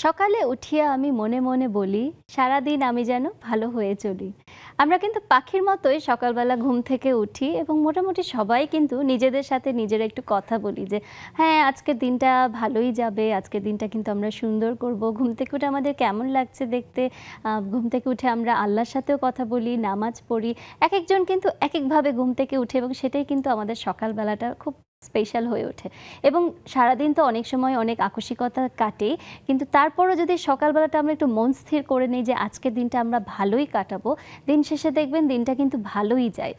সকালে উঠিয়া আমি মনে মনে বলি সারাদিন আমি যেন ভালো হয়ে চলি। আমরা কিন্তু পাখির মতোই সকালবেলা ঘুম থেকে উঠি এবং মোটামুটি সবাই কিন্তু নিজেদের সাথে নিজেরা একটু কথা বলি যে হ্যাঁ আজকের দিনটা ভালোই যাবে, আজকের দিনটা কিন্তু আমরা সুন্দর করব। ঘুম থেকে উঠে আমাদের কেমন লাগছে দেখতে, ঘুম থেকে উঠে আমরা আল্লাহর সাথেও কথা বলি, নামাজ পড়ি। এক একজন কিন্তু এক একভাবে ঘুম থেকে উঠে এবং সেটাই কিন্তু আমাদের সকালবেলাটা খুব স্পেশাল হয়ে ওঠে। এবং সারাদিন তো অনেক সময় অনেক আকস্মিকতা কাটে, কিন্তু তারপরও যদি সকালবেলাটা আমরা একটু মন স্থির করে নিই যে আজকের দিনটা আমরা ভালোই কাটাবো, দিন শেষে দেখবেন দিনটা কিন্তু ভালোই যায়।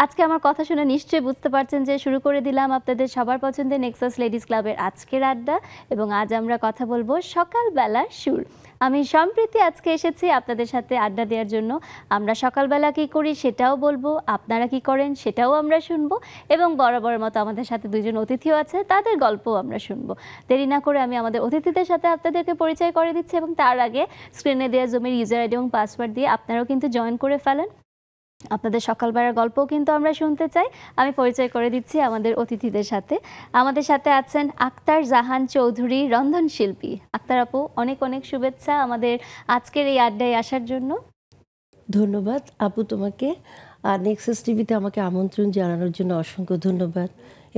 আজকে আমার কথা শুনে নিশ্চয়ই বুঝতে পারছেন যে শুরু করে দিলাম আপনাদের সবার পছন্দের নেক্সাস লেডিস ক্লাবের আজকের আড্ডা, এবং আজ আমরা কথা বলবো সকালবেলার সুর। আমি সম্প্রীতি আজকে এসেছি আপনাদের সাথে আড্ডা দেওয়ার জন্য। আমরা সকালবেলা কি করি সেটাও বলবো, আপনারা কি করেন সেটাও আমরা শুনবো, এবং বরাবর মতো আমাদের সাথে দুইজন অতিথিও আছে, তাদের গল্পও আমরা শুনবো। দেরি না করে আমি আমাদের অতিথিদের সাথে আপনাদেরকে পরিচয় করে দিচ্ছি, এবং তার আগে স্ক্রিনে দেওয়া জুমের ইউজার আইডি এবং পাসওয়ার্ড দিয়ে আপনারাও কিন্তু জয়েন করে ফেলেন। আপনাদের সকালবেলার গল্পও কিন্তু আমরা শুনতে চাই। আমি পরিচয় করে দিচ্ছি আমাদের অতিথিদের সাথে। আমাদের সাথে আছেন আক্তার জাহান চৌধুরী, রন্ধনশিল্পী। আক্তার আপু, অনেক অনেক শুভেচ্ছা আমাদের আজকের এই আড্ডায় আসার জন্য। ধন্যবাদ আপু তোমাকে। আর নেক্সাস টিভিতে আমাকে আমন্ত্রণ জানানোর জন্য অসংখ্য ধন্যবাদ,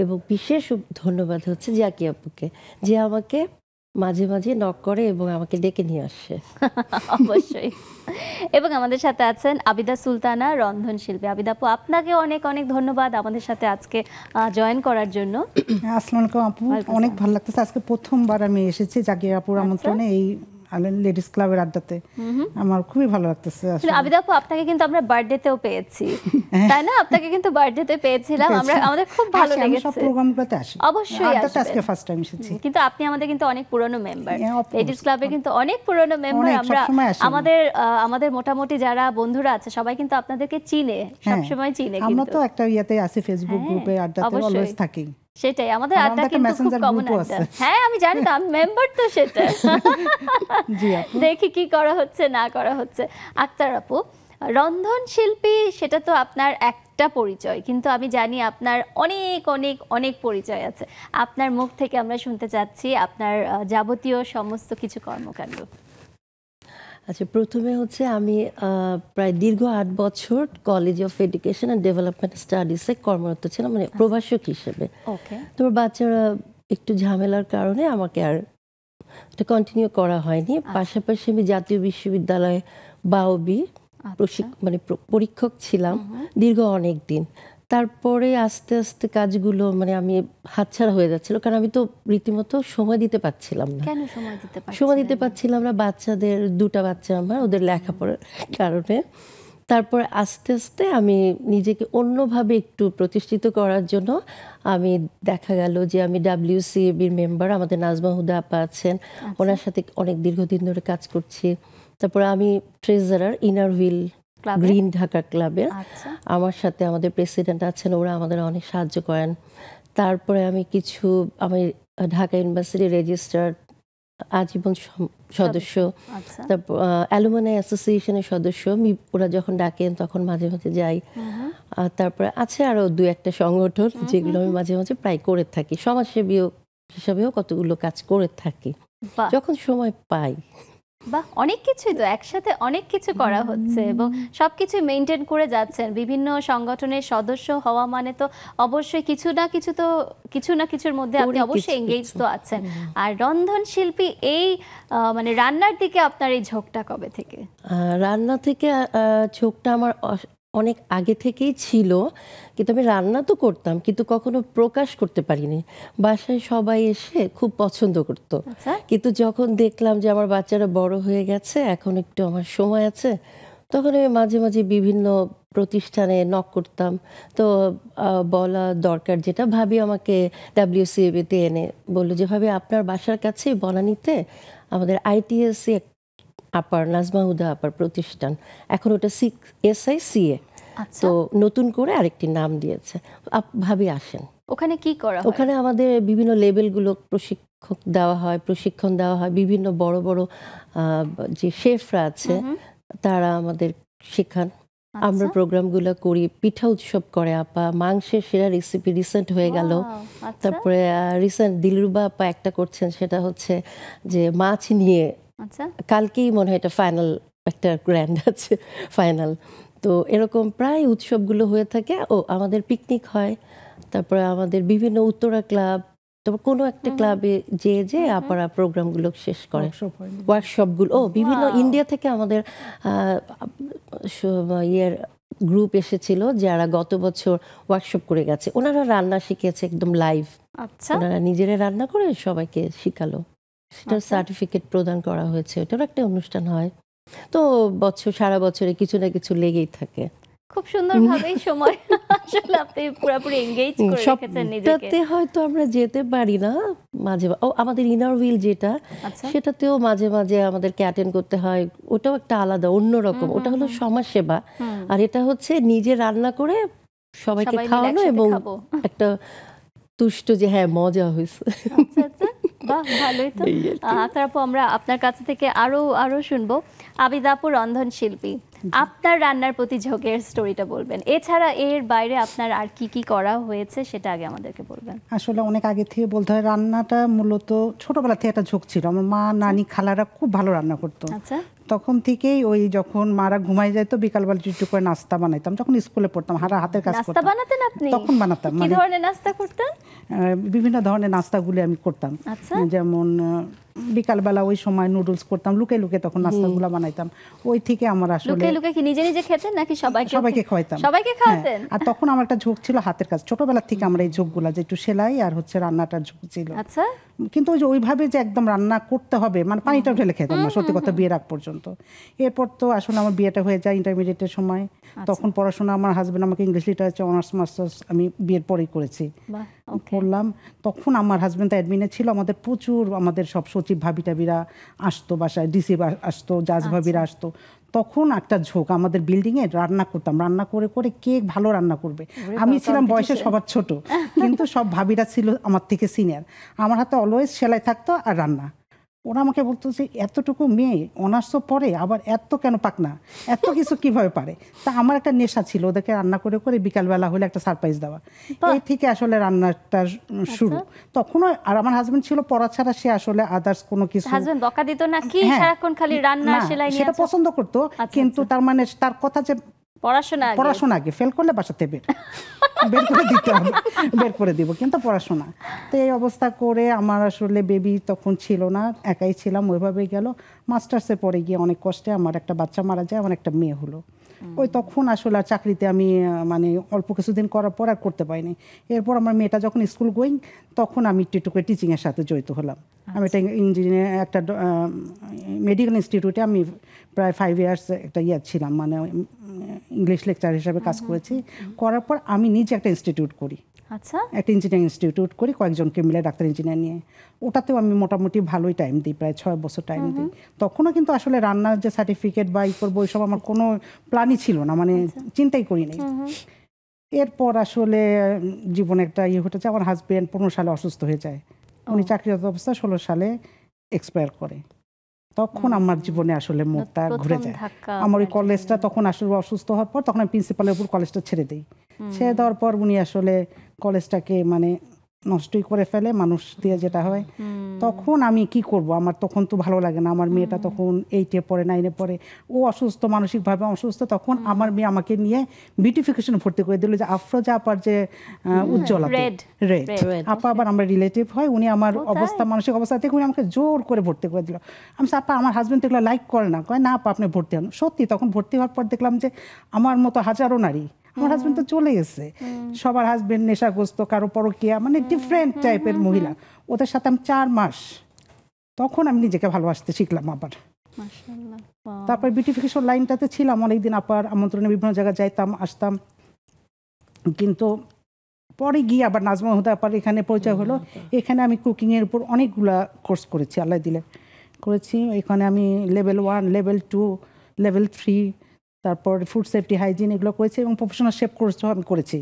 এবং বিশেষ ধন্যবাদ হচ্ছে জাকি আপুকে, যে আমাকে মাঝে মাঝে নক করে এবং আমাকে ডেকে নিয়ে আসে। অবশ্যই। এবং আমাদের সাথে আছেন আবিদা সুলতানা, রন্ধনশিল্পী। আবিদা আপু, আপনাকে অনেক অনেক ধন্যবাদ আমাদের সাথে আজকে জয়েন করার জন্য। আসসালামু আলাইকুম আপু, অনেক ভালো লাগতেছে। আজকে প্রথমবার আমি এসেছি জাকি আপুর আমন্ত্রণে এই লেডিস ক্লাবের আড্ডাতে। আমার খুবই ভালো লাগতেছে। আবিদা আপু, আপনাকে কিন্তু আমরা বার্থডেতেও পেয়েছি, তাই না? আপনাকে কিন্তু বার্থডেতে পেয়েছিলাম আমরা, আমাদের খুব ভালো লেগেছে। সব প্রোগ্রামগুলোতে আসি, অবশ্যই আড্ডাতে আজকে ফার্স্ট টাইম এসেছি। কিন্তু আপনি আমাদের কিন্তু অনেক পুরনো মেম্বার, লেডিস ক্লাবের কিন্তু অনেক পুরনো মেম্বার। আমরা আমাদের মোটামুটি যারা বন্ধুরা আছে সবাই কিন্তু আপনাদেরকে চিনে, সবসময় চিনে। আমরা তো একটা ইয়াতে আছি, ফেসবুক গ্রুপে আড্ডাতে অলওয়েজ থাকি। সেটাই আমাদের আড্ডা কিন্তু খুব কমন আড্ডা। হ্যাঁ আমি জানি, তো আমি মেম্বার তো, সেটা দেখি কি করা হচ্ছে না করা হচ্ছে। আক্তার আপু, রন্ধনশিল্পী সেটা তো আপনার একটা পরিচয়, কিন্তু আমি জানি আপনার অনেক অনেক অনেক পরিচয় আছে। আপনার মুখ থেকে আমরা শুনতে চাচ্ছি আপনার যাবতীয় সমস্ত কিছু কর্মকাণ্ড। আচ্ছা, প্রথমে হচ্ছে আমি প্রায় দীর্ঘ 8 বছর college of education and development স্টাডিজে কর্মরত ছিলাম, মানে প্রভাষক হিসেবে। তো বাচ্চারা একটু ঝামেলার কারণে আমাকে আর এটা কন্টিনিউ করা হয়নি। পাশাপাশি আমি জাতীয় বিশ্ববিদ্যালয়ে বাওবি মানে পরীক্ষক ছিলাম দীর্ঘ অনেক দিন। তারপরে আস্তে আস্তে কাজগুলো মানে আমি হাতছাড়া হয়ে যাচ্ছিল, কারণ আমি তো রীতিমতো সময় দিতে পারছিলাম না। সময় দিতে পারছিলাম না, বাচ্চাদের 2টা বাচ্চা আমার, ওদের লেখাপড়ার কারণে। তারপরে আস্তে আস্তে আমি নিজেকে অন্যভাবে একটু প্রতিষ্ঠিত করার জন্য আমি দেখা গেল যে আমি WCAB-র মেম্বার, আমাদের নাজমা হুদা আপা আছেন, ওনার সাথে অনেক দীর্ঘদিন ধরে কাজ করছি। তারপরে আমি ট্রেজারার ইনারভিল গ্রিন ঢাকা ক্লাবের, আমার সাথে আমাদের প্রেসিডেন্ট আছেন, ওরা আমাদের অনেক সাহায্য করেন। তারপরে আমি আমি ঢাকা ইউনিভার্সিটি রেজিস্ট্রার আজীবন সদস্য, তারপর অ্যালুমিনাই অ্যাসোসিয়েশনের সদস্য। ওরা যখন ডাকেন তখন মাঝে মাঝে যাই। তারপরে আছে আরো 2-1টা সংগঠন যেগুলো আমি মাঝে মাঝে প্রায় করে থাকি, সমাজসেবী হিসাবেও কতগুলো কাজ করে থাকি যখন সময় পাই। বাহ, অনেক কিছুই তো একসাথে অনেক কিছু করা হচ্ছে এবং সবকিছু মেনটেন করে যাচ্ছেন। বিভিন্ন সংগঠনের সদস্য হওয়া মানে তো অবশ্যই কিছু না কিছুর মধ্যে আপনি অবশ্যই এঙ্গেজ তো আছেন। আর রন্ধনশিল্পী এই মানে রান্নার দিকে আপনার এই ঝোঁকটা কবে থেকে? রান্না থেকে ঝোঁকটা আমার অনেক আগে থেকেই ছিল, কিন্তু আমি রান্না তো করতাম কিন্তু কখনো প্রকাশ করতে পারিনি। বাসায় সবাই এসে খুব পছন্দ করত, কিন্তু যখন দেখলাম যে আমার বাচ্চারা বড় হয়ে গেছে, এখন একটু আমার সময় আছে, তখন আমি মাঝে মাঝে বিভিন্ন প্রতিষ্ঠানে নক করতাম। তো বলা দরকার যেটা, ভাবি আমাকে WCAB-তে এনে বললো যে ভাবি আপনার বাসার কাছে বনানীতে আমাদের ITSC আপার নাজমা হুদা আপার প্রতিষ্ঠান, এখন ওটা SICA, তো নতুন করে আরেকটি নাম দিয়েছে, ভাবি আসেন। ওখানে কি করা হয়? ওখানে আমাদের বিভিন্ন লেভেলগুলো প্রশিক্ষণ দেওয়া হয়। বিভিন্ন বড় বড় যে শেফরা আছে তারা আমাদের শেখান, আমরা প্রোগ্রামগুলো করি, পিঠা উৎসব করে আপা, মাংসের সেরা রেসিপি রিসেন্ট হয়ে গেল। তারপরে রিসেন্ট দিলরুবা আপা একটা করছেন, সেটা হচ্ছে যে মাছ নিয়ে, কালকেই মনে হয় এটা ফাইনাল, একটা গ্র্যান্ড আছে ফাইনাল। তো এরকম প্রায় উৎসবগুলো হয়ে থাকে। ও আমাদের পিকনিক হয়, তারপরে আমাদের বিভিন্ন উত্তরা ক্লাব, তারপর কোনো একটা ক্লাবে যে আপারা প্রোগ্রামগুলো শেষ করে, ওয়ার্কশপগুলো। বিভিন্ন ইন্ডিয়া থেকে আমাদের ইয়ের গ্রুপ এসেছিল যারা গত বছর ওয়ার্কশপ করে গেছে। ওনারা রান্না শিখেছে একদম লাইভ, ওনারা নিজেরা রান্না করে সবাইকে শিখালো, সেটার সার্টিফিকেট প্রদান করা হয়েছে। ওটার একটা অনুষ্ঠান হয়। তো সারা বছরে কিছু না কিছু লেগেই থাকে। খুব সুন্দরভাবেই সময় আসলে আপনি পুরোপুরি এনগেজ করে রেখেছেন নিজেকে। সবটাতে হয়তো আমরা যেতে পারি না মাঝে, আমাদের ইনার হুইল যেটা, সেটাতেও মাঝে মাঝে আমাদেরকে অ্যাটেন্ড করতে হয়। ওটাও একটা আলাদা অন্যরকম, ওটা হলো সমাজ সেবা। আর এটা হচ্ছে নিজে রান্না করে সবাইকে খাওয়ানো এবং একটা তুষ্ট যে হ্যাঁ মজা হয়েছে। বাহ, ভালোই তো। তারপর আমরা আপনার কাছ থেকে আরো শুনবো। আবিদা আপু রন্ধন শিল্পী, আপনার রান্নার প্রতি ঝোঁকের স্টোরিটা বলবেন। এছাড়া এর বাইরে আপনার আর কি কি করা হয়েছে সেটা আগে আমাদেরকে বলবেন। আসলে অনেক আগে থেকে বলতে হয়, রান্নাটা মূলত ছোটবেলা থেকে একটা ঝোঁক ছিল। আমার মা, নানি, খালারা খুব ভালো রান্না করতো। তখন থেকেই ওই যখন মারা ঘুমাই যেত, বিকালবেলা একটু করে নাস্তা বানাইতাম। যখন স্কুলে পড়তাম হাতের কাজ করতাম। নাস্তা বানাতেন আপনি? তখন বানাতাম। কি ধরনের নাস্তা করতেন? বিভিন্ন ধরনের নাস্তাগুলি আমি করতাম। যেমন বিকালবেলা ওই সময় নুডলস করতাম, লুকে লুকে তখন নাস্তাগুলো বানাইতাম। ওই থেকে আমার আসলে লুকে লুকে কি নিজে নিজে খেতেন নাকি সবাইকে খাওয়াইতাম? সবাইকে খাওয়াতেন। আর তখন আমার একটা ঝোঁক ছিল হাতের কাজ, ছোটবেলা থেকে আমরা এই ঝোঁকগুলা, যে একটু সেলাই আর হচ্ছে রান্নাটার ঝোঁক ছিল। কিন্তু ওই যে ওইভাবে যে একদম রান্না করতে হবে, মানে পানিটা ঢেলে খেতাম না সত্যি কথা, বিয়ের আগ পর্যন্ত। এরপর তো আসলে আমার বিয়েটা হয়ে যায় ইন্টারমিডিয়েটের সময়। তখন পড়াশোনা, আমার হাজবেন্ড আমাকে ইংলিশ লিটারেচার অনার্স মাস্টার্স আমি বিয়ের পরেই করেছি, করলাম। তখন আমার হাজবেন্ড তো অ্যাডমিনে ছিল। আমাদের প্রচুর, আমাদের সব সচিব ভাবি টাবিরা আসতো বাসায়, ডিসি আসতো, জাজ ভাবিরা আসতো। তখন একটা ঝোঁক, আমাদের বিল্ডিংয়ে রান্না করতাম, রান্না করে করে কে ভালো রান্না করবে। আমি ছিলাম বয়সে সবার ছোট, কিন্তু সব ভাবিরা ছিল আমার থেকে সিনিয়র। আমার হাতে অলওয়েজ সেলাই থাকতো আর রান্না। ওরা আমাকে বলতো যে এতটুকু মেয়ে অনার্সও পড়ে, আবার এত কেন পাকনা, এত কিছু কিভাবে পারে। তা আমার একটা নেশা ছিল ওদেরকে রান্না করে করে বিকালবেলা হলে একটা সারপ্রাইজ দেওয়া। এই থেকে আসলে রান্নাটা শুরু। তখনও আর আমার হাজবেন্ড ছিল পড়া ছাড়া, সে আসলে আদার্স কোনো কিছু, হাজবেন্ড বকা দিত না কি সারাক্ষণ খালি রান্না সেলাই নিয়ে? সেটা পছন্দ করতো, কিন্তু তার মানে তার কথা যে পড়াশোনা আগে, ফেল করলে বাসাতে বের করে দিতে হবে, বের করে দিব, কিন্তু পড়াশোনা। তো এই অবস্থা করে আমার আসলে বেবি তখন ছিল না, একাই ছিলাম, ওইভাবেই গেল। মাস্টার্সে পরে গিয়ে অনেক কষ্টে আমার একটা বাচ্চা মারা যায়, আমার একটা মেয়ে হলো। ওই তখন আসলে আর চাকরিতে আমি মানে অল্প কিছুদিন করার পর আর করতে পারিনি। এরপর আমার মেয়েটা যখন স্কুল গোয়িং, তখন আমি একটু করে টিচিংয়ের সাথে জড়িত হলাম। আমি একটা ইঞ্জিনিয়ার, একটা মেডিকেল ইনস্টিটিউটে আমি প্রায় 5 ইয়ার্স একটা ছিলাম, মানে ইংলিশ লেকচার হিসাবে কাজ করেছি। করার পর আমি নিজে একটা ইনস্টিটিউট করি, একটা ইঞ্জিনিয়ারিং ইনস্টিটিউট করি কয়েকজনকে মিলে, ডাক্তার ইঞ্জিনিয়ার নিয়ে। ওটাতেও আমি মোটামুটি ভালোই টাইম দিই, প্রায় 6 বছর টাইম দিই। তখনও কিন্তু আসলে রান্নার যে সার্টিফিকেট বা করবো ওইসব আমার কোনো প্ল্যানই ছিল না, মানে চিন্তাই করি নাই। এরপর আসলে জীবনে একটা ঘটেছে, আমার হাজবেন্ড 15 সালে অসুস্থ হয়ে যায়। উনি চাকরিরত অবস্থা 16 সালে এক্সপায়ার করে। তখন আমার জীবনে আসলে মুখটা ঘুরে যায়। আমার ওই কলেজটা তখন আসলে অসুস্থ হওয়ার পর তখন আমি প্রিন্সিপালের উপর কলেজটা ছেড়ে দিই। ছেড়ে দেওয়ার পর উনি আসলে কলেজটাকে মানে নষ্টই করে ফেলে, মানুষ দিয়ে যেটা হয়। তখন আমি কি করব, আমার তখন তো ভালো লাগে না। আমার মেয়েটা তখন 8-এ পড়ে, 9-এ পড়ে, ও অসুস্থ, মানসিকভাবে অসুস্থ। তখন আমার মেয়ে আমাকে নিয়ে বিউটিফিকেশন ভর্তি করে দিল, যে আফরোজা আপার যে উজ্জ্বলা রেড আপা, আবার আমরা রিলেটিভ হয়। উনি আমার অবস্থা, মানসিক অবস্থা থেকে উনি আমাকে জোর করে ভর্তি করে দিল। আমি আপা, আমার হাজবেন্ড এগুলো লাইক করে না, কয় না আপা আপনি ভর্তি হন। সত্যি তখন ভর্তি হওয়ার পর দেখলাম যে আমার মতো হাজারো নারী, আমার হাজবেন্ড তো চলে গেছে, সবার হাজবেন্ড নেশাগ্রস্ত, কারো পরকীয়া, মানে ডিফারেন্ট টাইপের মহিলা। ওদের সাথে আমি 4 মাস, তখন আমি নিজেকে ভালোবাসতে শিখলাম আবার। তারপর বিউটিফিকেশন লাইনটাতে ছিলাম অনেকদিন, আপার আমন্ত্রণে বিভিন্ন জায়গায় যাইতাম আসতাম। কিন্তু পরে গিয়ে আবার নাজমা হুদা আপার এখানে পরিচয় হলো। এখানে আমি কুকিংয়ের উপর অনেকগুলা কোর্স করেছি, আল্লাহ দিলে করেছি। এখানে আমি লেভেল 1, লেভেল 2, লেভেল 3, তারপর ফুড সেফটি, হাইজিন এগুলো করেছি, এবং প্রফেশনাল শেফ কোর্সও আমি করেছি।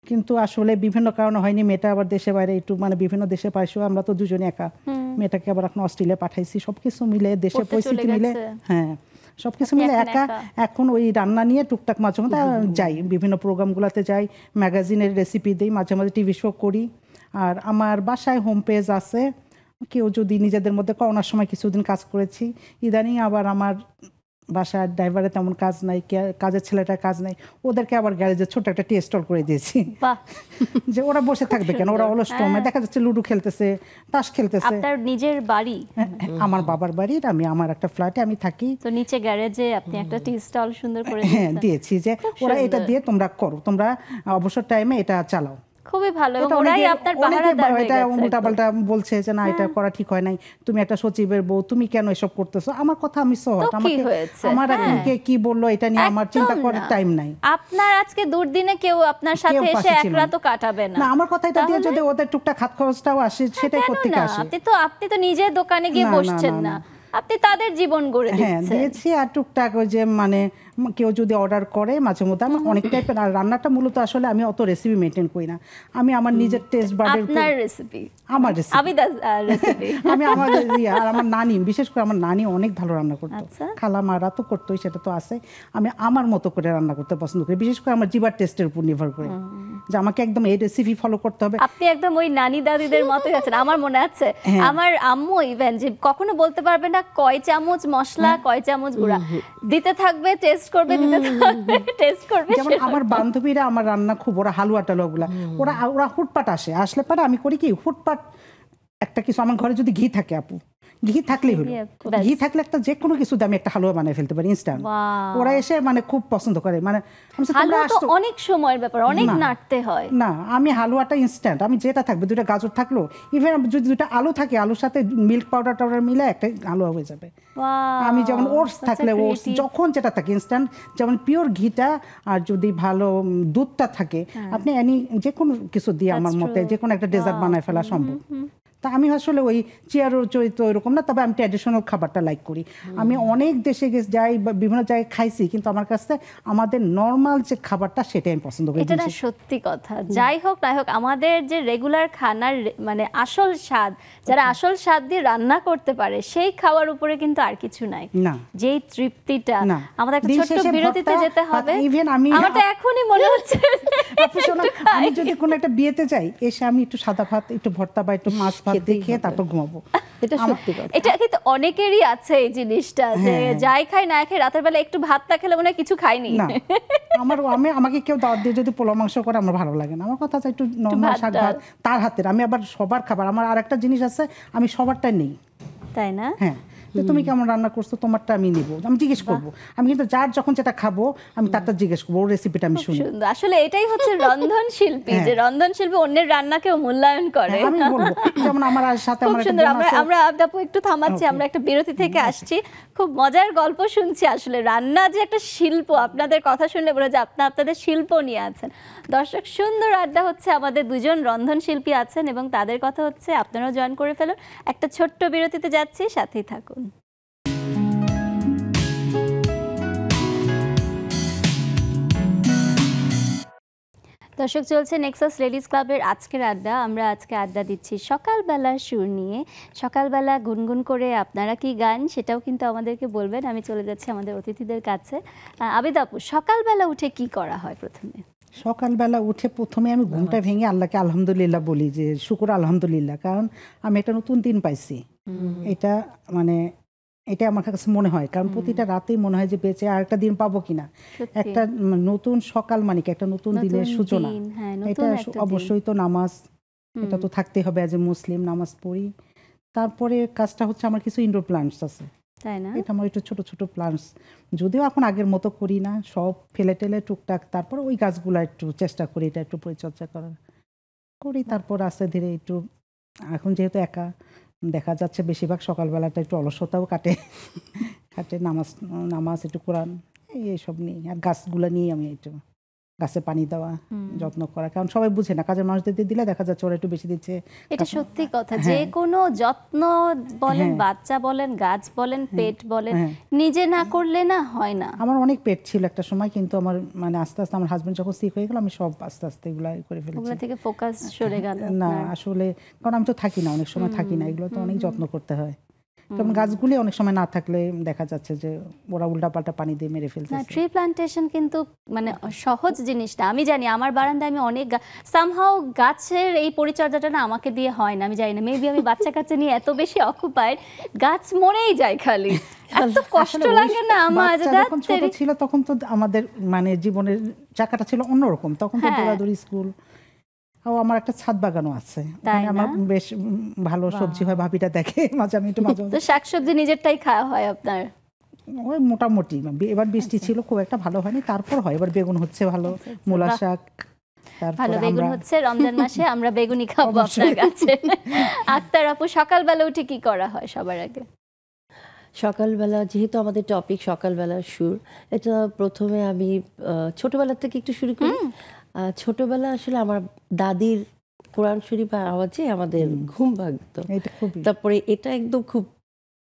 কিন্তু আসলে বিভিন্ন কারণে হয়নি। মেয়েটা আবার দেশে বাইরে একটু, মানে বিভিন্ন দেশে পাইছো, আমরা তো দুজনে একা। মেয়েটাকে আবার এখন অস্ট্রেলিয়া পাঠাইছি, সবকিছু মিলে দেশে পরিস্থিতি মিলে, হ্যাঁ সবকিছু মিলে একা এখন ওই রান্না নিয়ে টুকটাক মাঝে মধ্যে যাই, বিভিন্ন প্রোগ্রামগুলোতে যাই, ম্যাগাজিনের রেসিপি দিই, মাঝে মাঝে টিভি শো করি। আর আমার বাসায় হোম পেজ আছে, কেউ যদি নিজেদের মধ্যে করোনার সময় কিছুদিন কাজ করেছি, ইদানিং আবার আমার বাসার ড্রাইভারে তেমন কাজ নাই, কাজের ছেলেটার কাজ নাই, ওদেরকে আবার গ্যারেজে ছোট একটা টি স্টল করে দিয়েছি যে ওরা বসে থাকবে কেন, ওরা অলস সময় দেখা যাচ্ছে লুডো খেলতেছে, তাস খেলতেছে। আপনার নিজের বাড়ি? আমার বাবার বাড়ির, আমি আমার একটা ফ্ল্যাটে আমি থাকি, তো নিচে গ্যারেজে আপনি একটা টি স্টল সুন্দর করে দিয়েছি যে ওরা এটা দিয়ে তোমরা করো, তোমরা অবসর টাইমে এটা চালাও। খুবই ভালো। ওরাই আপনার পাহারাদার হয়ে গেছে। এটা উল্টাপাল্টা বলছে যে না এটা করা ঠিক হয় নাই, তুমি একটা সচিবের বউ, তুমি কেন এসব করতেছো? আমার কথা আমি সহজ, আমাকে আমার কে কি বললো এটা নিয়ে আমার চিন্তা করার টাইম নাই। আপনার আজকে দুর্দিনে কেউ আপনার সাথে এসে এক রাতও কাটাবে না। না, আমার কথা এটা দিয়ে যদি ওদের টুকটাক হাত খরচটাও আসে সেটাই করতে আসে। আপনি তো নিজের দোকানে গিয়ে বসছেন না, আপনি তাদের জীবন গড়ে দিচ্ছেন। দিয়েছি। আর টুকটাক ওই যে মানে কেউ যদি অর্ডার করে মাঝে মধ্যে, আমি অনেক টাইপের, আর রান্নাটা মূলত আসলে আমি অত রেসিপি মেনটেন করি না, আমি আমার নিজের টেস্ট বাডের আপনার রেসিপি, আমার রেসিপি আমি আমার আর আমার নানি, বিশেষ করে আমার নানি অনেক ভালো রান্না করতো, খালা মারা তো করতোই, সেটা তো আছে। আমি আমার মতো করে রান্না করতে পছন্দ করি, বিশেষ করে আমার জিবার টেস্টের উপর নির্ভর করে, যে আমাকে একদম এই রেসিপি ফলো করতে হবে। আপনি একদম ওই নানি দাদিদের মতোই আছেন। আমার মনে আছে আমার আম্মু ইভেন যে কখনো বলতে পারবে না কয় চামচ মশলা কয় চামচ গুঁড়া দিতে থাকবে, টেস্ট করবে, দিতে থাকবে, টেস্ট করবে। যেমন আমার বান্ধবীরা আমার রান্না খুব, ওরা হালুয়া টালুয়াগুলা ওরা হুটপাট আসলে পারে, আমি করি কি হুটপাট একটা কিছু, আমার ঘরে যদি ঘি থাকে, আপু ঘি থাকলেই হলো, ঘি থাকলে একটা যে কোনো কিছু আমি একটা হালুয়া বানিয়ে ফেলতে পারি ইনস্ট্যান্ট। ওরা এসে মানে খুব পছন্দ করে, মানে অনেক সময়ের ব্যাপার, অনেক নাড়তে হয় না, আমি হালুয়াটা ইনস্ট্যান্ট, আমি যেটা থাকবে, দুটো গাজর থাকলো, ইভেন যদি দুটো আলু থাকে, আলুর সাথে মিল্ক পাউডার টাউডার মিলে একটা হালুয়া হয়ে যাবে। আমি যেমন ওটস থাকলে ওটস, যখন যেটা থাকে ইনস্ট্যান্ট, যেমন পিওর ঘিটা আর যদি ভালো দুধটা থাকে, আপনি যে কোনো কিছু দিয়ে আমার মতে যে কোনো একটা ডেজার্ট বানায় ফেলা সম্ভব। তা আমি আসলে ওই চেয়ারের চরিত্র এরকম না, তবে আমি ট্র্যাডিশনাল খাবারটা লাইক করি। আমি অনেক দেশে যাই বা বিভিন্ন জায়গায় খাইছি, কিন্তু আমার কাছে আমাদের নর্মাল যে খাবারটা সেটাই আমি পছন্দ করি। এটা না সত্যি কথা, যাই হোক না হোক আমাদের যে রেগুলার খানার মানে আসল স্বাদ, যারা আসল স্বাদ দিয়ে রান্না করতে পারে সেই খাওয়ার উপরে কিন্তু আর কিছু নাই, যেই তৃপ্তিটা। আমাদের একটা ছোট্ট বিরতিতে যেতে হবে। ইভেন আমি আমার তো এখনই মনে হচ্ছে আমি যদি কোনো একটা বিয়েতে যাই, এসে আমি একটু সাদা ভাত, একটু ভর্তা বা একটু মাছ ভাত দেখে তারপর ঘুমাবো। এটা সত্যি কথা। এটা কিন্তু অনেকেরই আছে এই জিনিসটা, যে যাই খাই না খাই রাতের বেলা একটু ভাত না খেলে মনে হয় কিছু খাইনি না। আমাকে কেউ দাওয়াত দিয়ে যদি পোলাও মাংস করে আমার ভালো লাগে না, আমার কথা হচ্ছে একটু নরমাল শাক ভাত তার হাতের। আমি আবার সবার খাবার, আমার আরেকটা জিনিস আছে, আমি সবারটাই নেই, তাই না? হ্যাঁ, তুমি কেমন রান্না করছো, তোমারটা আমি নিব, আমি জিজ্ঞেস করবো, আমি কিন্তু যার যখন যেটা খাবো আমি তারটা জিজ্ঞেস করবো, ওর রেসিপিটা আমি শুনি। আসলে এটাই হচ্ছে রন্ধন শিল্পী, যে রন্ধন শিল্পী অন্যের রান্নাকেও মূল্যায়ন করে। আমি বলবো যেমন আমার সাথে আমার সুন্দর। আমরা আপু একটু থামাচ্ছি, আমরা একটা বিরতি থেকে আসছি, খুব মজার গল্প শুনছি। আসলে রান্না যে একটা শিল্প, আপনাদের কথা শুনলে বলে যে আপনাদের শিল্প নিয়ে আছেন। দর্শক, সুন্দর আড্ডা হচ্ছে, আমাদের দুজন রন্ধন শিল্পী আছেন এবং তাদের কথা হচ্ছে, আপনারাও জয়েন করে ফেলুন। একটা ছোট্ট বিরতিতে যাচ্ছি, সাথেই থাকুন। দর্শক, চলছে নেক্সাস লেডিস ক্লাবের আজকের আড্ডা। আমরা আজকে আড্ডা দিচ্ছি সকালবেলার সুর নিয়ে। সকালবেলা গুনগুন করে আপনারা কি গান, সেটাও কিন্তু আমাদেরকে বলবেন। আমি চলে যাচ্ছি আমাদের অতিথিদের কাছে। আবিদা আপু, সকালবেলা উঠে কি করা হয়? সকালবেলা উঠে প্রথমে আমি ঘুমটা ভেঙে আল্লাহকে আলহামদুলিল্লাহ বলি, যে শুকর আলহামদুলিল্লাহ, কারণ আমি একটা নতুন দিন পাইছি। এটা মানে এটা আমার কাছে মনে হয়, কারণ প্রতিটা রাতেই মনে হয় যে বেঁচে আর একটা দিন পাবো কিনা। একটা নতুন সকাল মানে একটা নতুন দিনের সূচনা, এটা অবশ্যই তো নামাজ, এটা তো থাকতে হবে, অ্যাজ এ মুসলিম নামাজ পড়ি। তারপরে কাজটা হচ্ছে আমার কিছু ইনডোর প্লান্টস আছে, এটা আমার একটু ছোট ছোট প্লান্টস, যদিও এখন আগের মতো করি না, সব ফেলে টেলে টুকটাক, তারপর ওই গাছগুলো একটু চেষ্টা করি এটা একটু পরিচর্যা করার করি। তারপর আস্তে ধীরে একটু, এখন যেহেতু একা, দেখা যাচ্ছে বেশিরভাগ সকালবেলাটা একটু অলসতাও কাটে নামাজ একটু কোরআন এইসব নিয়ে, আর গাছগুলো নিয়ে আমি একটু গাছে পানি দেওয়া, যত্ন করা, কারণ সবাই বুঝে না, কাজের মানুষদের দিলে দেখা যাচ্ছে ওরা একটু বেশি দিচ্ছে। এটা সত্যি কথা, যে কোনো যত্ন বলেন, বাচ্চা বলেন, গাছ বলেন, পেট বলেন, নিজে না করলে না হয় না। আমার অনেক পেট ছিল একটা সময়, কিন্তু আমার মানে আস্তে আস্তে আমার হাজবেন্ড যখন সিক হয়ে গেল, আমি সব আস্তে আস্তে এগুলো করে ফেলেছি, ওগুলো থেকে ফোকাস সরে গেল না আসলে, কারণ আমি তো থাকি না, অনেক সময় থাকি না, এগুলো তো অনেক যত্ন করতে হয়। যেমন গাছগুলি অনেক সময় না থাকলে দেখা যাচ্ছে যে ওরা উল্টাপাল্টা পানি দিয়ে মেরে ফেলছে। না, ট্রি প্ল্যান্টেশন কিন্তু মানে সহজ জিনিসটা। আমি জানি আমার বারান্দায় আমি অনেক সামহাও গাছের এই পরিচর্যাটা না আমাকে দিয়ে হয় না, আমি জানি না, মেবি আমি বাচ্চা কাচ্চা নিয়ে এত বেশি অকুপাইড, গাছ মরেই যায় খালি, এত কষ্ট লাগে না আমার। যখন ছোট ছিল তখন তো আমাদের মানে জীবনের চাকাটা ছিল অন্যরকম, তখন তো দৌড়াদৌড়ি স্কুল। আমার একটা ছাদ বাগানও আছে, আমার বেশ ভালো সবজি হয়, ভাবিটা দেখে মাঝে আমি একটু মাঝে তো শাকসবজি নিজেরটাই খাওয়া হয় আপনার? ওই মোটামুটি, এবার বৃষ্টি ছিল খুব একটা ভালো হয়নি, তারপর হয় এবার বেগুন হচ্ছে ভালো, মূলা শাক ভালো বেগুন হচ্ছে। রমজান মাসে আমরা বেগুনি খাবো আপনার কাছে। আক্তার আপু, সকালবেলা উঠে কি করা হয় সবার আগে? সকালবেলা যেহেতু আমাদের টপিক সকালবেলার সুর, এটা প্রথমে আমি ছোটবেলা থেকে একটু শুরু করি। ছোটবেলা আসলে আমার দাদির কোরআন শরীফের আওয়াজে আমাদের ঘুম ভাঙতো। তারপরে এটা একদম খুব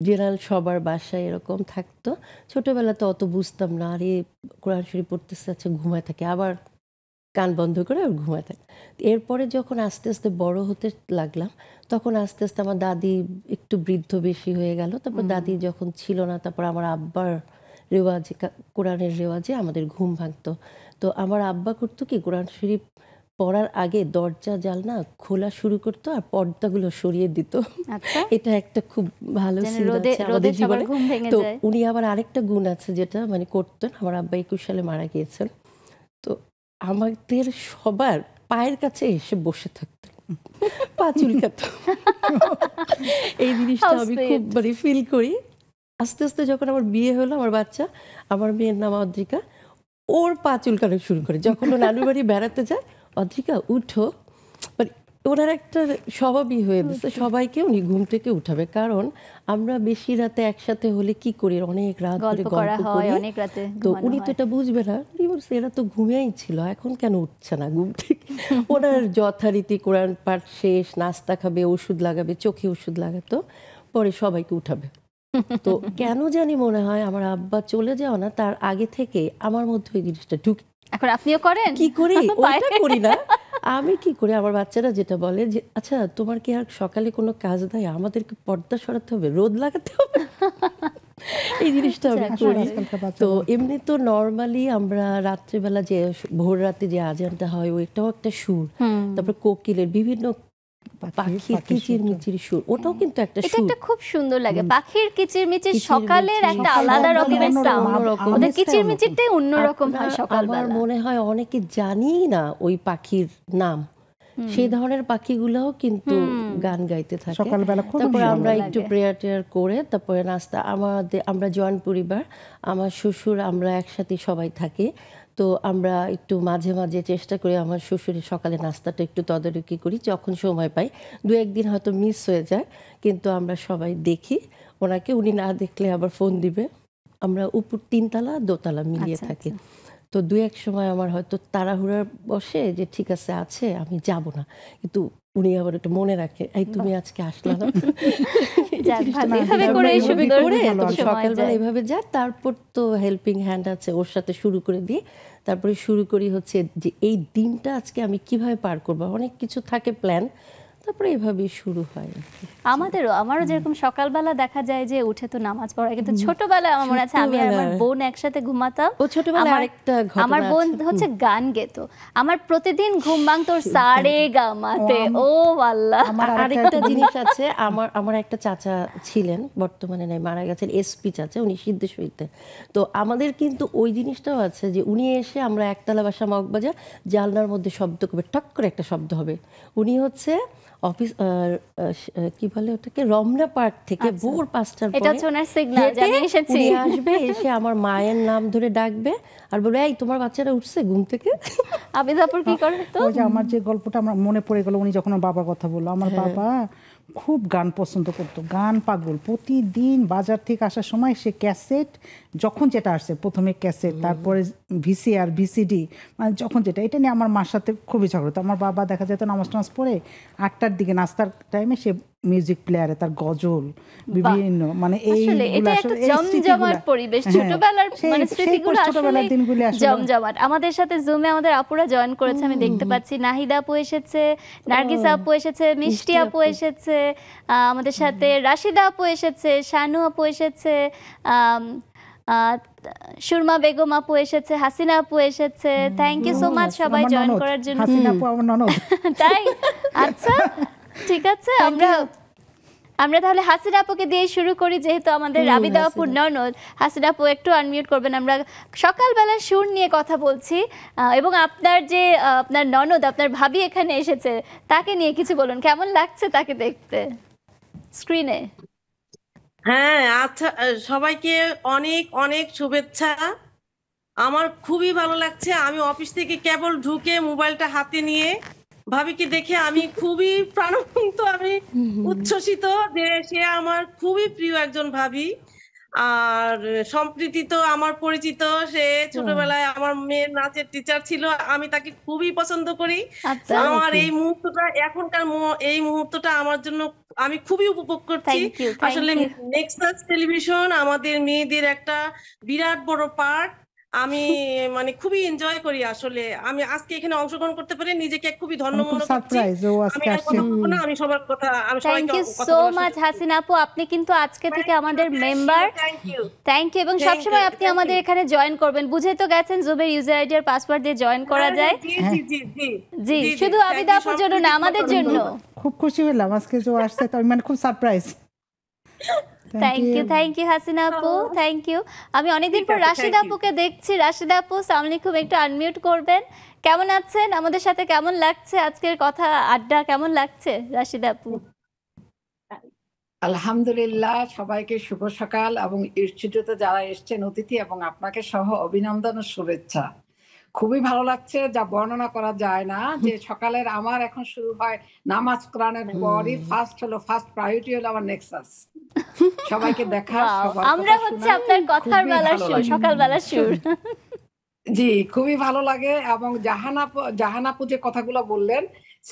জেনারেল সবার বাসায় এরকম থাকতো। ছোটবেলাতে অত বুঝতাম না, আরে কোরআন শরীফ পড়তেছে, আচ্ছা ঘুমায় থাকে, আবার কান বন্ধ করে আর ঘুমায় থাকে। এরপরে যখন আস্তে আস্তে বড় হতে লাগলাম, তখন আস্তে আস্তে আমার দাদি একটু বৃদ্ধ বেশি হয়ে গেল। তারপর দাদি যখন ছিল না, তারপর আমার আব্বার রেওয়াজে, কোরআনের রেওয়াজে আমাদের ঘুম ভাঙতো। তো আমার আব্বা করতো কি, কোরআন শরীফ পড়ার আগে দরজা জানলা খোলা শুরু করতো আর পর্দাগুলো সরিয়ে দিত। এটা একটা খুব ভালো সিন আছে আমাদের জীবনে। তো উনি আবার আরেকটা গুণ আছে যেটা মানে করতেন, আমার আব্বা 21 সালে মারা গিয়েছেন, তো আমাদের সবার পায়ের কাছে এসে বসে থাকতেন, পা চুলকাতো। এই জিনিসটা আমি খুব মানে ফিল করি। আস্তে আস্তে যখন আমার বিয়ে হলো, আমার বাচ্চা, আমার মেয়ের নাম অদ্রিকা, ওর পা চুলকানো শুরু করে। যখন ও নানুর বাড়ি বেড়াতে যায়, অদ্রিকা উঠো, মানে ওনার একটা স্বভাবই হয়ে দিচ্ছে সবাইকে উনি ঘুম থেকে উঠাবে। কারণ আমরা বেশি রাতে একসাথে হলে কি করি, অনেক রাত ধরে গল্প করি, তো উনি তো এটা বুঝবে না। উনি বলছে এরা তো ঘুমিয়েই ছিল, এখন কেন উঠছে না ঘুম থেকে। ওনার যথারীতি কোরআন পাঠ শেষ, নাস্তা খাবে, ওষুধ লাগাবে, চোখে ওষুধ লাগাতো, পরে সবাইকে উঠাবে। তো কেন জানি মনে হয় আমার আব্বা চলে যাওয়া না তার আগে থেকে আমার মধ্যে ওই জিনিসটা ঢুকে। এখন আপনিও করেন? কি করি, ওইটা করি না, আমি কি করি, আমার বাচ্চারা যেটা বলে যে আচ্ছা তোমার কি আর সকালে কোনো কাজ দেয়, আমাদেরকে পর্দা সরাতে হবে, রোদ লাগাতে হবে, এই জিনিসটা আমি করি। তো এমনি তো নর্মালি আমরা রাত্রিবেলা যে ভোর রাতে যে আজানটা হয়, ওইটাও একটা সুর। তারপর কোকিলের বিভিন্ন পাখির কিচিরমিচির সুর, ওটাও কিন্তু একটা সুর। এটা খুব সুন্দর লাগে, পাখির কিচিরমিচির সকালের একটা আলাদা রকমের সাউন্ড, ওদের কিচিরমিচিরটাই অন্যরকম হয় সকালবেলা। আমার মনে হয় অনেকে জানি না ওই পাখির নাম, সেই ধরনের পাখিগুলোও কিন্তু গান গাইতে থাকে সকালবেলা। তারপর আমরা একটু প্রেয়ার টেয়ার করে তারপরে নাস্তা, আমরা জয়েন্ট পরিবার, আমার শ্বশুর, আমরা একসাথে সবাই থাকি। তো আমরা একটু মাঝে মাঝে চেষ্টা করি আমার শ্বশুরের সকালে নাস্তাটা একটু তদারকি করি, যখন সময় পাই। দু একদিন হয়তো মিস হয়ে যায়, কিন্তু আমরা সবাই দেখি ওনাকে, উনি না দেখলে আবার ফোন দিবে। আমরা উপর 3 তলা দোতলা মিলিয়ে থাকি। তো দু এক সময় আমার হয়তো তাড়াহুড়ার বসে যে ঠিক আছে আমি যাব না, কিন্তু উনি আবার একটু মনে রাখে, এই তুমি আজকে আসলে না, সকালবেলা এইভাবে যায়। তারপর তো হেল্পিং হ্যান্ড আছে, ওর সাথে শুরু করে দিই। তারপরে শুরু করি হচ্ছে যে এই দিনটা আজকে আমি কিভাবে পার করবো, অনেক কিছু থাকে প্ল্যান, তারপরে এভাবেই শুরু হয়। আমারও যেরকম সকালবেলা দেখা যায় যে উঠে তো নামাজ পড়া, কিন্তু ছোটবেলায় আমার মনে আছে আমি আর আমার বোন একসাথে ঘুমাতাম। ও ছোটবেলায় আরেকটা ঘটনা, আমার বোন হচ্ছে গান গেতো, আমার প্রতিদিন ঘুম ভাঙতো সারে গামাতে। ও আল্লাহ। আরেকটা জিনিস আছে, আমার একটা চাচা ছিলেন, বর্তমানে নাই, মারা গেছেন, এসপি চাচা, উনি সিদ্ধেশ্বরীতে। তো আমাদের কিন্তু ওই জিনিসটাও আছে যে উনি এসে, আমরা একতলা বাসা মগবাজার, জানলার মধ্যে শব্দ করবে, টক করে একটা শব্দ হবে। উনি হচ্ছে অফিস, কি বলে ওটাকে, রমনা পার্ক থেকে ভোর 5টার পরে উনি আসবে, এসে আমার মায়ের নাম ধরে ডাকবে আর বলবে এই তোমার বাচ্চারা উঠছে ঘুম থেকে। আমি তারপর কি করে, তো আমার যে গল্পটা আমার মনে পড়ে গেল, উনি যখন বাবার কথা বললো, আমার বাবা খুব গান পছন্দ করতো, গান পাগল। প্রতিদিন বাজার থেকে আসার সময় সে ক্যাসেট, যখন যেটা আসছে, প্রথমে ক্যাসেট, তারপরে ভিসিআর, ভিসিডি, মানে যখন যেটা, এটা নিয়ে আমার মার সাথে খুবই ঝগড়া হতো। আমার বাবা দেখা যেত নামাজ টামাজ পড়ে 8টার দিকে নাস্তার টাইমে সে মিউজিক প্লেয়ারে তার গজল বিভিন্ন মানে আসলে এটা একটা জমজমাট পরিবেশ, ছোটবেলার মানে স্মৃতিগুলো আসলে জমজমাট। আমাদের সাথে জুমে আমাদের আপুরা জয়েন করেছে, আমি দেখতে পাচ্ছি নাহিদা আপু এসেছে, নার্গিসা আপু এসেছে, মিষ্টি আপু এসেছে, আমাদের সাথে রাশিদা আপু এসেছে, শানু আপু এসেছে, সুরমা বেগম আপু এসেছে, হাসিনা আপু এসেছে। থ্যাংক ইউ সো মাচ সবাই জয়েন করার জন্য। হাসিনা আপু আমার ননদ। তাই? আচ্ছা ঠিক আছে, আমরা তাহলে হাসিনা আপুকে দিয়ে শুরু করি, যেহেতু আমাদের আবিদা আপুর ননদ। হাসিনা আপু একটু আনমিউট করবেন। আমরা সকালবেলা সুর নিয়ে কথা বলছি এবং আপনার যে আপনার ননদ, আপনার ভাবি এখানে এসেছে, তাকে নিয়ে কিছু বলুন, কেমন লাগছে তাকে দেখতে স্ক্রিনে? হ্যাঁ, আচ্ছা, সবাইকে অনেক অনেক শুভেচ্ছা। আমার খুবই ভালো লাগছে। আমি অফিস থেকে কেবল ঢুকে মোবাইলটা হাতে নিয়ে ভাবিকে দেখে আমি খুবই প্রাণবন্ত, আমি উচ্ছ্বসিত যে সে আমার খুবই প্রিয় একজন ভাবি। আর সম্প্রীতি তো আমার পরিচিত, সে ছোটবেলায় আমার মেয়ের নাচের টিচার ছিল, আমি তাকে খুবই পছন্দ করি। আমার এই মুহূর্তটা এখনকার এই মুহূর্তটা আমার জন্য আমি খুবই উপভোগ করছি। আসলে নেক্সাস টেলিভিশন আমাদের মেয়েদের একটা বিরাট বড় পার্ট। আমি মানে খুবই এনজয় করি। আসলে আমি আজকে এখানে অংশগ্রহণ করতে পেরে নিজেকে খুবই ধন্য মনে করছি। আমি সবার কথা, আমি সবাইকে thank you so much Hasina আপু, আপনি কিন্তু আজকে থেকে আমাদের মেম্বার। থ্যাংক ইউ, এবং সবসময় আপনি আমাদের এখানে জয়েন করবেন। বুঝে তো গেছেন জুমের ইউজার আইডি আর পাসওয়ার্ড দিয়ে জয়েন করা যায়। জি, শুধু আবিদা আপুর জন্য না, আমাদের জন্য। খুব খুশি হলাম আজকে যে আসছে, তো মানে খুব সারপ্রাইজ। থ্যাংক ইউ হাসিনা আপু, থ্যাংক ইউ। আমি অনেকদিন পর রাশিদা আপুকে দেখছি। রাশিদা আপু আসসালামু আলাইকুম, একটু আনমিউট করবেন। কেমন আছেন? আমাদের সাথে কেমন লাগছে আজকের কথা আড্ডা, কেমন লাগছে রাশিদা আপু? আলহামদুলিল্লাহ, সবাইকে শুভ সকাল এবং স্টুডিওতে যারা এসছেন অতিথি এবং আপনাকে সহ অভিনন্দন ও শুভেচ্ছা। খুবই ভালো লাগছে, যা বর্ণনা করা যায় না। যে সকালের আমার এখন শুরু হয় নামাজ কোরআনের পরই ফার্স্ট প্রায়োরিটি হলো আমার নেক্সাস। সবাইকে দেখা, আমরা হচ্ছে আপনার কথার বেলার সুর, সকালবেলার সুর। জি, খুবই ভালো লাগে। এবং জাহানাপু যে কথাগুলো বললেন,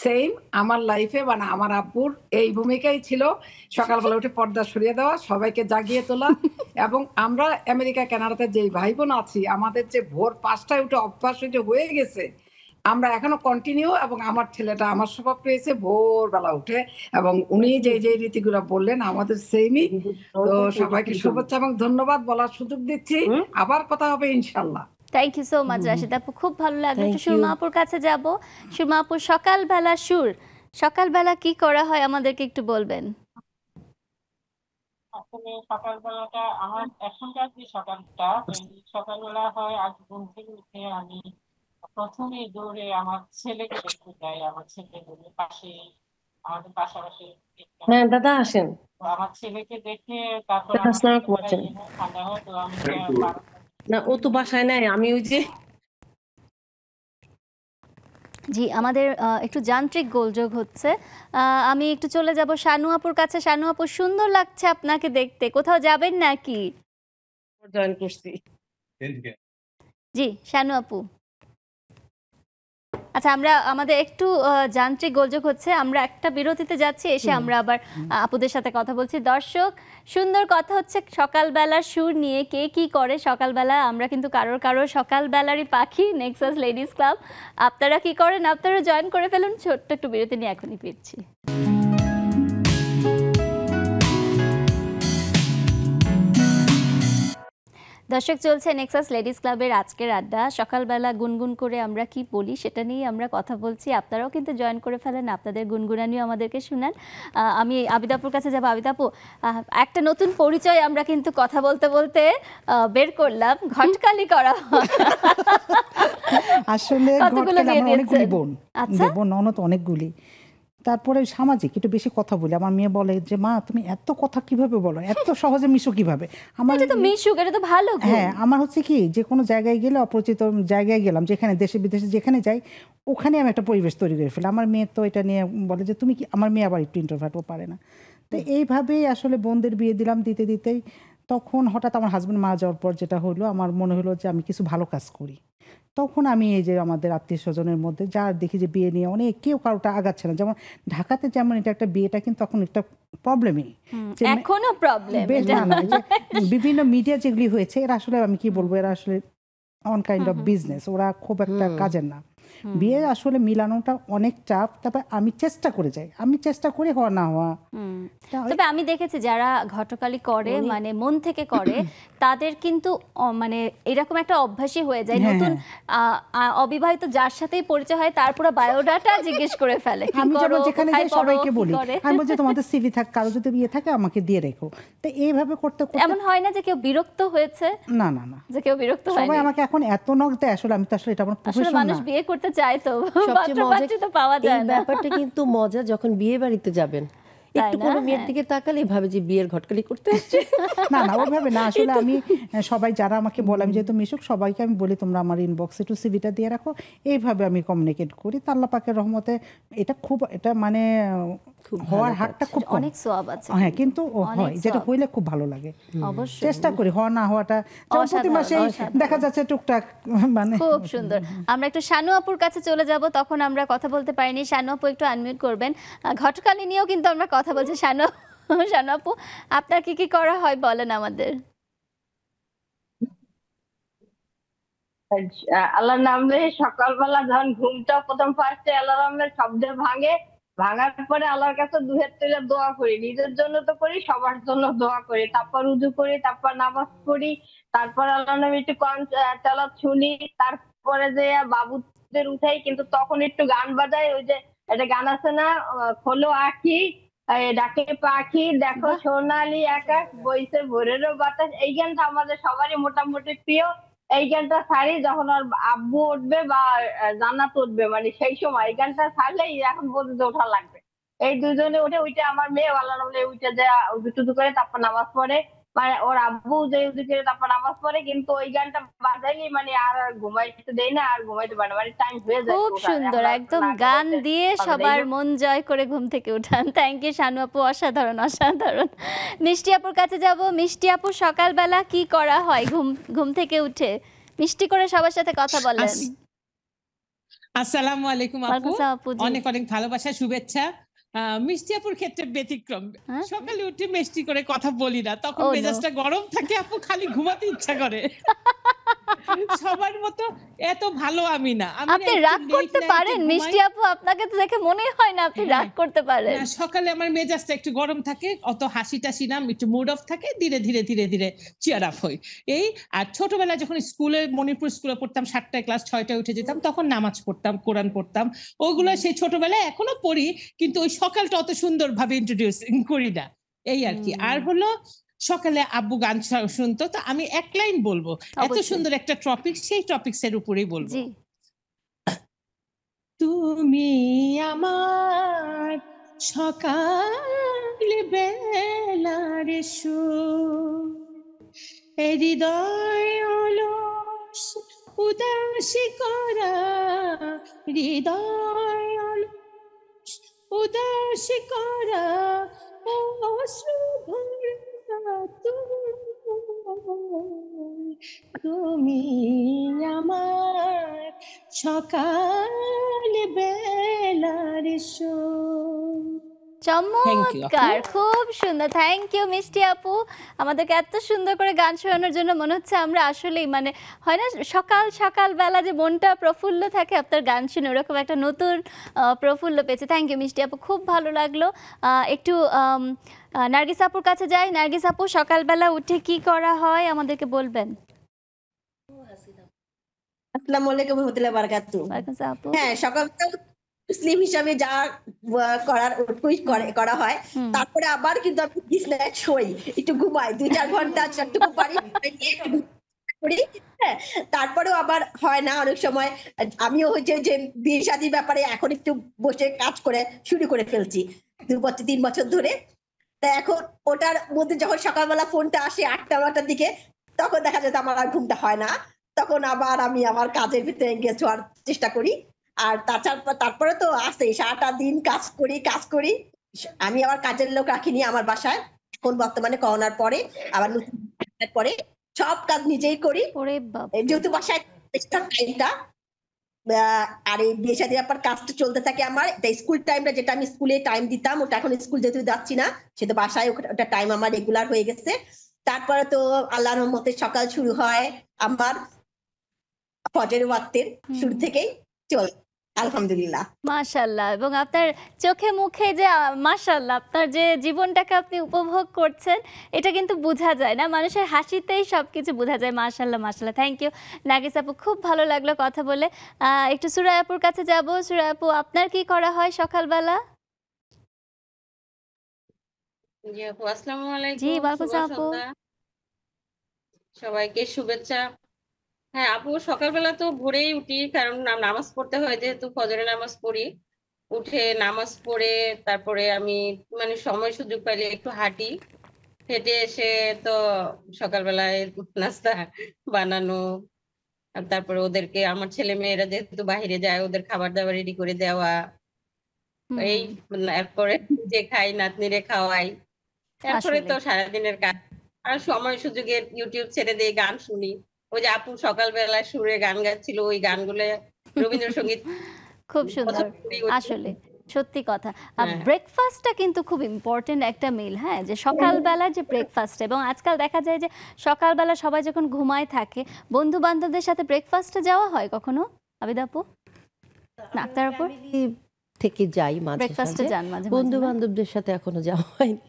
সেম আমার লাইফে মানে আমার আব্বুর এই ভূমিকাই ছিল। সকালবেলা উঠে পর্দা সরিয়ে দেওয়া, সবাইকে জাগিয়ে তোলা। এবং আমরা আমেরিকা কানাডাতে যে ভাই বোন আছি, আমাদের যে ভোর 5টায় উঠে অভ্যাস হয়ে গেছে, আমরা এখনো কন্টিনিউ। এবং আমার ছেলেটা আমার স্বভাব পেয়েছে ভোরবেলা উঠে, এবং উনি যে রীতিগুলো বললেন আমাদের সেমই। তো সবাইকে শুভেচ্ছা এবং ধন্যবাদ বলার সুযোগ দিচ্ছি। আবার কথা হবে ইনশাল্লাহ। Thank you so much Rashida আপু, খুব ভালো লাগলো। একটু সুরমা আপুর কাছে যাব। সুরমা আপু, সকালবেলা সুর, সকালবেলা কি করা হয় আমাদেরকে একটু বলবেন? আসলে সকালবেলাটা আমার এখনকার যে সকালবেলা হয়, আজ ঘুম থেকে উঠে আমি প্রথমে দৌড়ে আমার ছেলেকে দেখতে যাই। আমার ছেলে পাশে, আমাদের পাশাপাশি। হ্যাঁ দাদা আসেন। আমার ছেলেকে দেখে তারপর ঠান্ডা হয়, তো আমি না, ও তো বাসায় নাই, আমি ওই যে। জি, আমাদের একটু যান্ত্রিক গোলযোগ হচ্ছে। আমি একটু চলে যাব শানু আপুর কাছে। শানু আপু, সুন্দর লাগছে আপনাকে দেখতে, কোথাও যাবেন নাকি? জয়েন করছি। জি শানু আপু। আচ্ছা, আমাদের একটু যান্ত্রিক গোলযোগ হচ্ছে, আমরা একটা বিরতিতে যাচ্ছি, এসে আমরা আবার আপুদের সাথে কথা বলছি। দর্শক, সুন্দর কথা হচ্ছে সকালবেলার সুর নিয়ে, কে কি করে সকালবেলা। আমরা কিন্তু কারোর সকালবেলারই পাখি, নেক্সাস লেডিস ক্লাব। আপনারা কি করেন? আপনারা জয়েন করে ফেলুন। ছোট্ট একটু বিরতি নিয়ে এখনই ফিরছি। দর্শক, চলছে নেক্সাস লেডিস ক্লাবের আজকের আড্ডা। সকালবেলা গুনগুন করে আমরা কি বলি সেটা নিয়ে আমরা কথা বলছি। আপনারাও কিন্তু জয়েন করে ফেলেন, আপনাদের গুনগুনানিও আমাদেরকে শুনান। আমি আবিদাপুর কাছে যাবো। আবিদাপু, একটা নতুন পরিচয় আমরা কিন্তু কথা বলতে বলতে বের করলাম, ঘটকালি করা। আসলে অনেকগুলি বোন, ননদ অনেকগুলি। তারপরে সামাজিক একটু বেশি কথা বলি। আমার মেয়ে বলে যে মা তুমি এত কথা কিভাবে বলো, এত সহজে মিশো কিভাবে? আমার এটা তো মিশুক, এটা তো ভালো। হ্যাঁ, আমার হচ্ছে কি, যে কোনো জায়গায় গেলে, অপরিচিত জায়গায় গেলাম, যেখানে দেশে বিদেশে যেখানে যাই, ওখানে আমি একটা পরিবেশ তৈরি করে ফেলি। আমার মেয়ে তো এটা নিয়ে বলে যে তুমি কি, আমার মেয়ে আবার একটু ইন্ট্রোভার্ট, ও পারে না। তো এইভাবেই আসলে বোনদের বিয়ে দিলাম। দিতেই তখন হঠাৎ আমার হাজব্যান্ড মারা যাওয়ার পর যেটা হলো, আমার মনে হলো যে আমি কিছু ভালো কাজ করি। তখন আমি এই যে আমাদের আত্মীয় স্বজনের মধ্যে যার দেখি যে বিয়ে নিয়ে অনেক কেউ কারোটা আগাচ্ছে না, যেমন ঢাকাতে যেমন এটা একটা বিয়েটা কিন্তু তখন একটা প্রবলেমই, এখনো প্রবলেম। বিভিন্ন মিডিয়া যেগুলি হয়েছে এরা আসলে আমি কি বলবো, এরা আসলে অন কাইন্ড অফ বিজনেস, ওরা খুব একটা কাজের না। বিয়ে আসলে মিলানোটা অনেক চাপ, তবে আমি চেষ্টা করে যাই, আমি চেষ্টা করি হওয়া না হওয়া। তবে আমি দেখেছি যারা ঘটকালি করে মানে মন থেকে করে তাদের কিন্তু মানে এরকম একটা অভ্যাসই হয়ে যায়, নতুন অবিবাহিত যার সাথেই পরিচয় হয় তার পুরো বায়োডাটা জিজ্ঞেস করে ফেলে। আমি যেমন যেখানে যাই সবাইকে বলি, আমি বলছি তোমাদের সিভি থাক, কারো যদি বিয়ে থাকে আমাকে দিয়ে রেখো। তো এইভাবে করতে করতে এমন হয় না যে কেউ বিরক্ত হয়েছে? না না না, যে কেউ বিরক্ত হয়, সবাই আমাকে এখন এত নক দেয়, আসলে আমি তো আসলে এটা আমার প্রফেশন না। মানুষ বিয়ে করতে চায় তো সবচেয়ে পাত্র তো পাওয়া যায় না। ব্যাপারটা কিন্তু মজা, যখন বিয়ে বাড়িতে যাবেন একটু কোনো মেয়ের দিকে তাকালেই ভাবে যে বিয়ের ঘটকালি করতে আসছে। না না, ওইভাবে না, আসলে আমি সবাই যারা আমাকে বলে, আমি যেহেতু মিশুক সবাইকে আমি বলি তোমরা আমার ইনবক্সে একটু সিভিটা দিয়ে রাখো, এইভাবে আমি কমিউনিকেট করি। আল্লাহ পাকের রহমতে এটা খুব, এটা মানে হওয়ার হারটা খুব অনেক সওয়াব আছে। হ্যাঁ, কিন্তু হয়, যেটা হইলে খুব ভালো লাগে। অবশ্যই চেষ্টা করি হওয়া না হওয়াটা, প্রতি মাসে দেখা যাচ্ছে টুকটাক। মানে খুব সুন্দর। আমরা একটু শানু আপুর কাছে চলে যাব, তখন আমরা কথা বলতে পারিনি। শানু আপু একটু আনমিউট করবেন। ঘটকালি নিয়েও কিন্তু আমরা কথা বলছি। শানু আপু, আপনার কি কি করা হয় বলেন আমাদের। আল্লাহর নামে সকালবেলা যখন ঘুমটা প্রথম ফার্স্টে আল্লাহর নামের শব্দে ভাঙার পরে আল্লাহর কাছে দুহাত তুলে দোয়া করি, নিজের জন্য তো করি, সবার জন্য দোয়া করি, তারপর উযু করি, তারপর নামাজ পড়ি, তারপর আল্লাহর নামে একটু তেলাওয়াত শুনি, তারপরে যে বাবুদের উঠাই, কিন্তু তখন একটু গান বাজাই। ওই যে একটা গান আছে না, খোলো আঁখি ডাকে পাখি দেখো সোনালি আকাশ বইছে ভোরেরও বাতাস, এই গানটা আমাদের সবারই মোটামুটি প্রিয়। এই গানটা ছাড়ি যখন ওর আব্বু উঠবে বা জান্নাত উঠবে, মানে সেই সময় এই গানটা ছাড়লেই এখন পর্যন্ত ওঠা লাগবে। এই দুজনে উঠে উঠে আমার মেয়ে আল্লাহ নামে উঠে যায়, উজু টুজু করে তারপর নামাজ পড়ে, মানে ওর আব্বু যে উজু করে তারপর নামাজ পড়ে, কিন্তু ওই গানটা বাজাইলে মানে আর ঘুমাইতে দেয় না, আর ঘুমাইতে পারে না, মানে টাইম হয়ে যায়। খুব সুন্দর, একদম গান দিয়ে সবার মন জয় করে ঘুম থেকে উঠান। থ্যাংক ইউ শানু আপু, অসাধারণ অসাধারণ। মিষ্টি আপুর কাছে যাব। মিষ্টি আপু, সকালবেলা কি করা হয় ঘুম থেকে উঠে? মিষ্টি করে সবার সাথে কথা বলেন। আসসালামু আলাইকুম আপু, অনেক অনেক ভালোবাসা শুভেচ্ছা। মিষ্টি আপুর ক্ষেত্রে ব্যতিক্রম, সকালে উঠে মিষ্টি করে কথা বলি না, তখন মেজাজটা গরম থাকে আপু, খালি ঘুমাতে ইচ্ছা করে। সবার মতো এত ভালো আমি না। আপনি রাগ করতে পারেন মিষ্টি আপু? আপনাকে তো দেখে মনে হয় না আপনি রাগ করতে পারেন। সকালে আমার মেজাজটা একটু গরম থাকে, অত হাসি টাসি না, একটু মুড অফ থাকে, ধীরে ধীরে ধীরে ধীরে চিয়ার আপ হই। এই আর ছোটবেলায় যখন স্কুলে, মণিপুর স্কুলে পড়তাম, 7টায় ক্লাস, 6টায় উঠে যেতাম, তখন নামাজ পড়তাম, কোরআন পড়তাম, ওইগুলো সেই ছোটবেলায় এখনো পড়ি, কিন্তু ওই সকালটা অত সুন্দর ভাবে ইন্ট্রোডিউস করি না, এই আর কি। আর হলো সকালে আব্বু গান শুনতো, তো আমি এক লাইন বলবো, এত সুন্দর একটা টপিক, সেই টপিকসের উপরেই বলবো। তুমি আমার সকাল বেলার সুর, হৃদয় অলস উদাসী করা, হৃদয় অলস উদাসী করা, অশ্রু ভরা তুমি আমার সকাল বেলার সুর। চমৎকার, খুব সুন্দর। থ্যাংক ইউ মিষ্টি আপু, আমাদেরকে এত সুন্দর করে গান শোনানোর জন্য। মনে হচ্ছে আমরা আসলেই, মানে হয় না সকাল বেলা যে মনটা প্রফুল্ল থাকে, আপনার গান শুনে ওরকম একটা নতুন প্রফুল্ল পেয়েছে। থ্যাংক ইউ মিষ্টি আপু, খুব ভালো লাগলো। একটু নার্গিস আপুর কাছে যাই। নার্গিস আপু, সকালবেলা উঠে কি করা হয় আমাদেরকে বলবেন? আসসালামু আলাইকুম ওয়া রাহমাতুল্লাহি ওয়া বারাকাতুহু। হ্যাঁ, সকালবেলা মুসলিম হিসাবে যা করার করা হয়, তারপরে আবার কিন্তু আমি বিছানায় শুই, একটু ঘুমাই, 2-4 ঘন্টা যতটুকু পারি করি। হ্যাঁ, তারপরেও আবার হয় না অনেক সময়। আমিও হচ্ছে যে বিয়ে শাদীর ব্যাপারে এখন একটু বসে কাজ করে শুরু করে ফেলছি 2-3 বছর ধরে। তা এখন ওটার মধ্যে যখন সকালবেলা ফোনটা আসে 8টা-9টার দিকে, তখন দেখা যায় আমার আর ঘুমটা হয় না, তখন আবার আমি আমার কাজের ভিতরে এঙ্গেজ হওয়ার চেষ্টা করি। আর তারপরে তো আসে সারাটা দিন কাজ করি। আমি আমার কাজের লোক রাখিনি আমার বাসায়, এখন বর্তমানে করোনার পরে আবার নতুন পরে সব কাজ নিজেই করি, যেহেতু বাসায় এক্সট্রা টাইমটা, আর এই বিয়ে শাদীর ব্যাপার কাজটা চলতে থাকে আমার। স্কুল টাইমটা যেটা আমি স্কুলে টাইম দিতাম, ওটা এখন স্কুল যেহেতু যাচ্ছি না, সে তো বাসায় ওটা টাইম আমার রেগুলার হয়ে গেছে। তারপরে তো আল্লাহর রহমতে সকাল শুরু হয় আমার ফজরের ওয়াক্তের শুরু থেকেই চল, আলহামদুলিল্লাহ। মাশাআল্লাহ। এবং আপনার চোখে মুখে যে মাশাআল্লাহ আপনার যে জীবনটাকে আপনি উপভোগ করছেন, এটা কিন্তু বোঝা যায় না, মানুষের হাসিতেই সবকিছু বোঝা যায়। মাশাআল্লাহ মাশাআল্লাহ। থ্যাংক ইউ নার্গিস আপু, খুব ভালো লাগলো কথা বলে। একটু সুরাইয়া আপুর কাছে যাব। সুরাইয়া আপু, আপনার কি করা হয় সকালবেলা? জি আপু, আসসালামু আলাইকুম। জি ওয়ালাইকুম আসসালাম আপু। সবাইকে শুভেচ্ছা। হ্যাঁ আপু, সকালবেলা তো ভোরেই উঠি, কারণ নামাজ পড়তে হয়, যেহেতু ফজরের নামাজ পড়ি। উঠে নামাজ পড়ে তারপরে আমি মানে সময় সুযোগ পাইলে একটু হাঁটি, হেঁটে এসে তো সকালবেলায় নাস্তা বানানো, আর তারপরে ওদেরকে, আমার ছেলে মেয়েরা যেহেতু বাইরে যায়, ওদের খাবার দাবার রেডি করে দেওয়া, এই এরপরে যে খাই, নাতনিরে খাওয়াই, তারপরে তো সারাদিনের কাজ। আর সময় সুযোগে ইউটিউব ছেড়ে দিয়ে গান শুনি। ওই যে আপু সকালবেলা সুরে গান গাচ্ছিল, ওই গানগুলো রবীন্দ্রসঙ্গীত খুব সুন্দর। আসলে সত্যি কথা, ব্রেকফাস্টটা কিন্তু খুব ইম্পর্টেন্ট একটা মিল। হ্যাঁ, যে সকালবেলা যে ব্রেকফাস্ট, এবং আজকাল দেখা যায় যে সকালবেলা সবাই যখন ঘুমায় থাকে, বন্ধু বান্ধবদের সাথে ব্রেকফাস্টে যাওয়া হয় কখনো আবিদা আপু? না, আক্তার আপু থেকে যাই মাঝে মাঝে, বন্ধু বান্ধবদের সাথে এখনো যাওয়া হয়নি।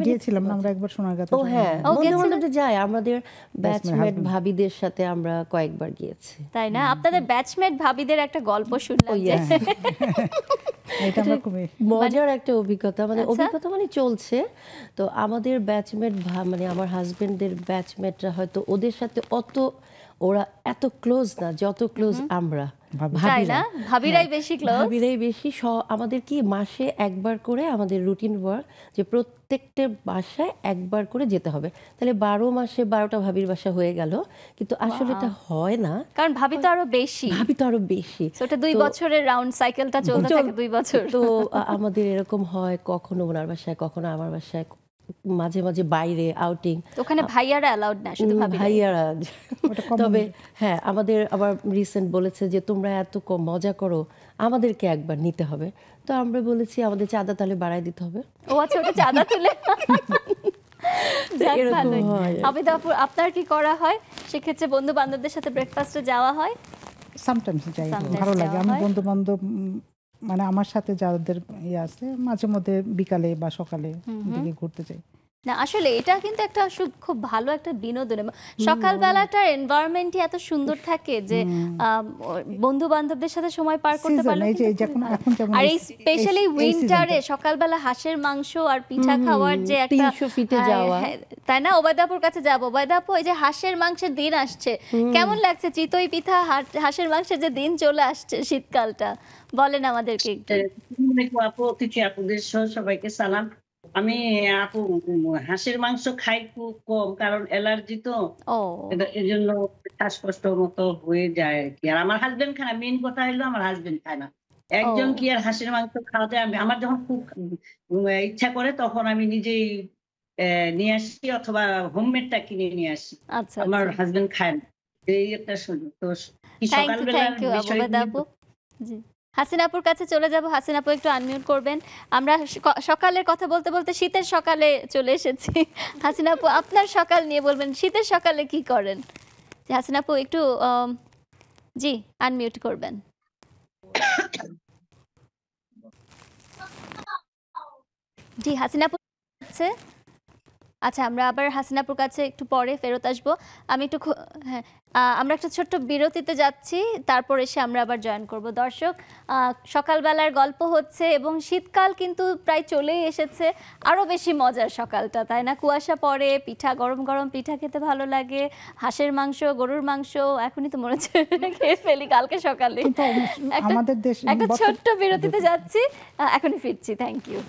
গিয়েছিলাম আমরা একবার সোনারগাঁতে। ও হ্যাঁ, বন্ধু-বান্ধবদের যায়, আমাদের ব্যাচমেট ভাবিদের সাথে আমরা কয়েকবার গিয়েছি। তাই না? আপনাদের ব্যাচমেট ভাবিদের একটা গল্প শুনলাম যে এটা আমার খুবই মজার একটা অভিজ্ঞতা, মানে অভিজ্ঞতা মানে চলছে তো আমাদের ব্যাচমেট, মানে আমার হাজবেন্ডের ব্যাচমেটরা হয়তো ওদের সাথে অত, ওরা এত ক্লোজ না যত ক্লোজ আমরা ভাবিরাই বেশি ক্লোজ। ভাবিরাই বেশি। আমাদের কি মাসে একবার করে আমাদের রুটিন ওয়ার্ক, যে প্রত্যেকটা বাসায় একবার করে যেতে হবে, তাহলে 12 মাসে 12টা ভাবির বাসা হয়ে গেল। কিন্তু আসলে এটা হয় না, কারণ ভাবি তো আরো বেশি, ওটা 2 বছরের রাউন্ড সাইকেলটা চলতে থাকে 2 বছর। তো আমাদের এরকম হয়, কখনো ওনার বাসায়, কখনো আমার বাসায়, মাঝে মাঝে বাইরে আউটিং। ওখানে ভাইয়ারা অ্যালাউড না, শুধু ভাইয়ারা। তবে হ্যাঁ, আমাদের আবার রিসেন্ট বলেছে যে তোমরা এত মজা করো, আমাদেরকে একবার নিতে হবে। তো আমরা বলেছি আমাদের চাঁদা তাহলে বাড়াই দিতে হবে। ও আচ্ছা, ওটা চাঁদা তুলে। আবিদা আপু, আপনার কি করা হয় সেক্ষেত্রে? বন্ধু বান্ধবদের সাথে ব্রেকফাস্টে যাওয়া হয়? সামটাইমস যাই, ভালো লাগে। আমি বন্ধু বান্ধব মানে আমার সাথে যাদের আছে, মাঝে মধ্যে বিকালে বা সকালে দিকে ঘুরতে যাই। না আসলে এটা কিন্তু একটা খুব ভালো একটা বিনোদন। সকালবেলাটার এনভায়রনমেন্টই এত সুন্দর থাকে যে বন্ধু বান্ধবদের সাথে সময় পার করতে পারলে, আর এই স্পেশালি উইন্টারে সকালবেলা হাঁসের মাংস আর পিঠা খাওয়ার যে একটা, তাই না? ওবায়দাপুর কাছে যাবো। ওবায়দাপু, এই যে হাঁসের মাংসের দিন আসছে, কেমন লাগছে? চিতই পিঠা, হাঁসের মাংসের যে দিন চলে আসছে, শীতকালটা বলেন আমাদেরকে একটু। আপু, অতিথি আপুদের সবাইকে সালাম। আমি আপু হাঁসের মাংস খাই খুব কম, কারণ অ্যালার্জি তো, এর জন্য শ্বাসকষ্ট মতো হয়ে যায় আর কি। আর আমার হাজবেন্ড খায় না, মেইন কথা হলো আমার হাজবেন্ড খায় না। একজন কি আর হাঁসের মাংস খাওয়া যায়? আমার যখন খুব ইচ্ছা করে তখন আমি নিজেই নিয়ে আসি, অথবা হোমমেডটা কিনে নিয়ে আসি। আমার হাজবেন্ড খায় না, এই একটা সুযোগ। তো সকালবেলা হাসিনা আপুর কাছে চলে যাব। হাসিনা আপু একটু আনমিউট করবেন। আমরা সকালের কথা বলতে বলতে শীতের সকালে চলে এসেছি। হাসিনা আপু, আপনার সকাল নিয়ে বলবেন, শীতের সকালে কি করেন? হাসিনা আপু একটু জি আনমিউট করবেন। জি হাসিনা আপু আছে। আচ্ছা, আমরা আবার হাসিনাপুর কাছে একটু পরে ফেরত আসবো। আমি একটু হ্যাঁ, আমরা একটা ছোট্ট বিরতিতে যাচ্ছি, তারপর এসে আমরা আবার জয়েন করব। দর্শক, সকালবেলার গল্প হচ্ছে এবং শীতকাল কিন্তু প্রায় চলেই এসেছে। আরও বেশি মজার সকালটা, তাই না? কুয়াশা পড়ে, পিঠা, গরম গরম পিঠা খেতে ভালো লাগে, হাঁসের মাংস, গরুর মাংস, এখনই তো মনে হচ্ছে খেয়ে ফেলি কালকে সকালে। একটা ছোট্ট বিরতিতে যাচ্ছি, এখনই ফিরছি। Thank you.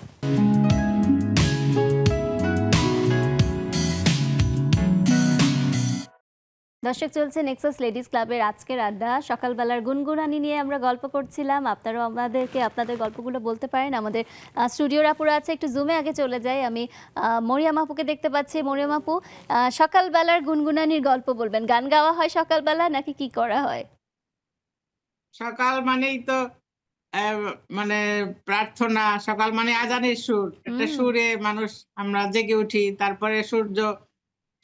দর্শক, চলছে নেক্সাস লেডিস ক্লাবের আজকের আড্ডা। সকালবেলার গুনগুনানি নিয়ে আমরা গল্প করছিলাম। আপনারাও আমাদেরকে আপনাদের গল্পগুলো বলতে পারেন। আমাদের স্টুডিওর আপুরা আছে, একটু জুমে আগে চলে যাই। আমি মরিয়াম আপুকে দেখতে পাচ্ছি। মরিয়াম আপু, সকালবেলার গুনগুনানির গল্প বলবেন। গান গাওয়া হয় সকালবেলা নাকি কি করা হয়? সকাল মানেই তো মানে প্রার্থনা, সকাল মানে আজানের সুর, একটা সুরে মানুষ আমরা জেগে উঠি। তারপরে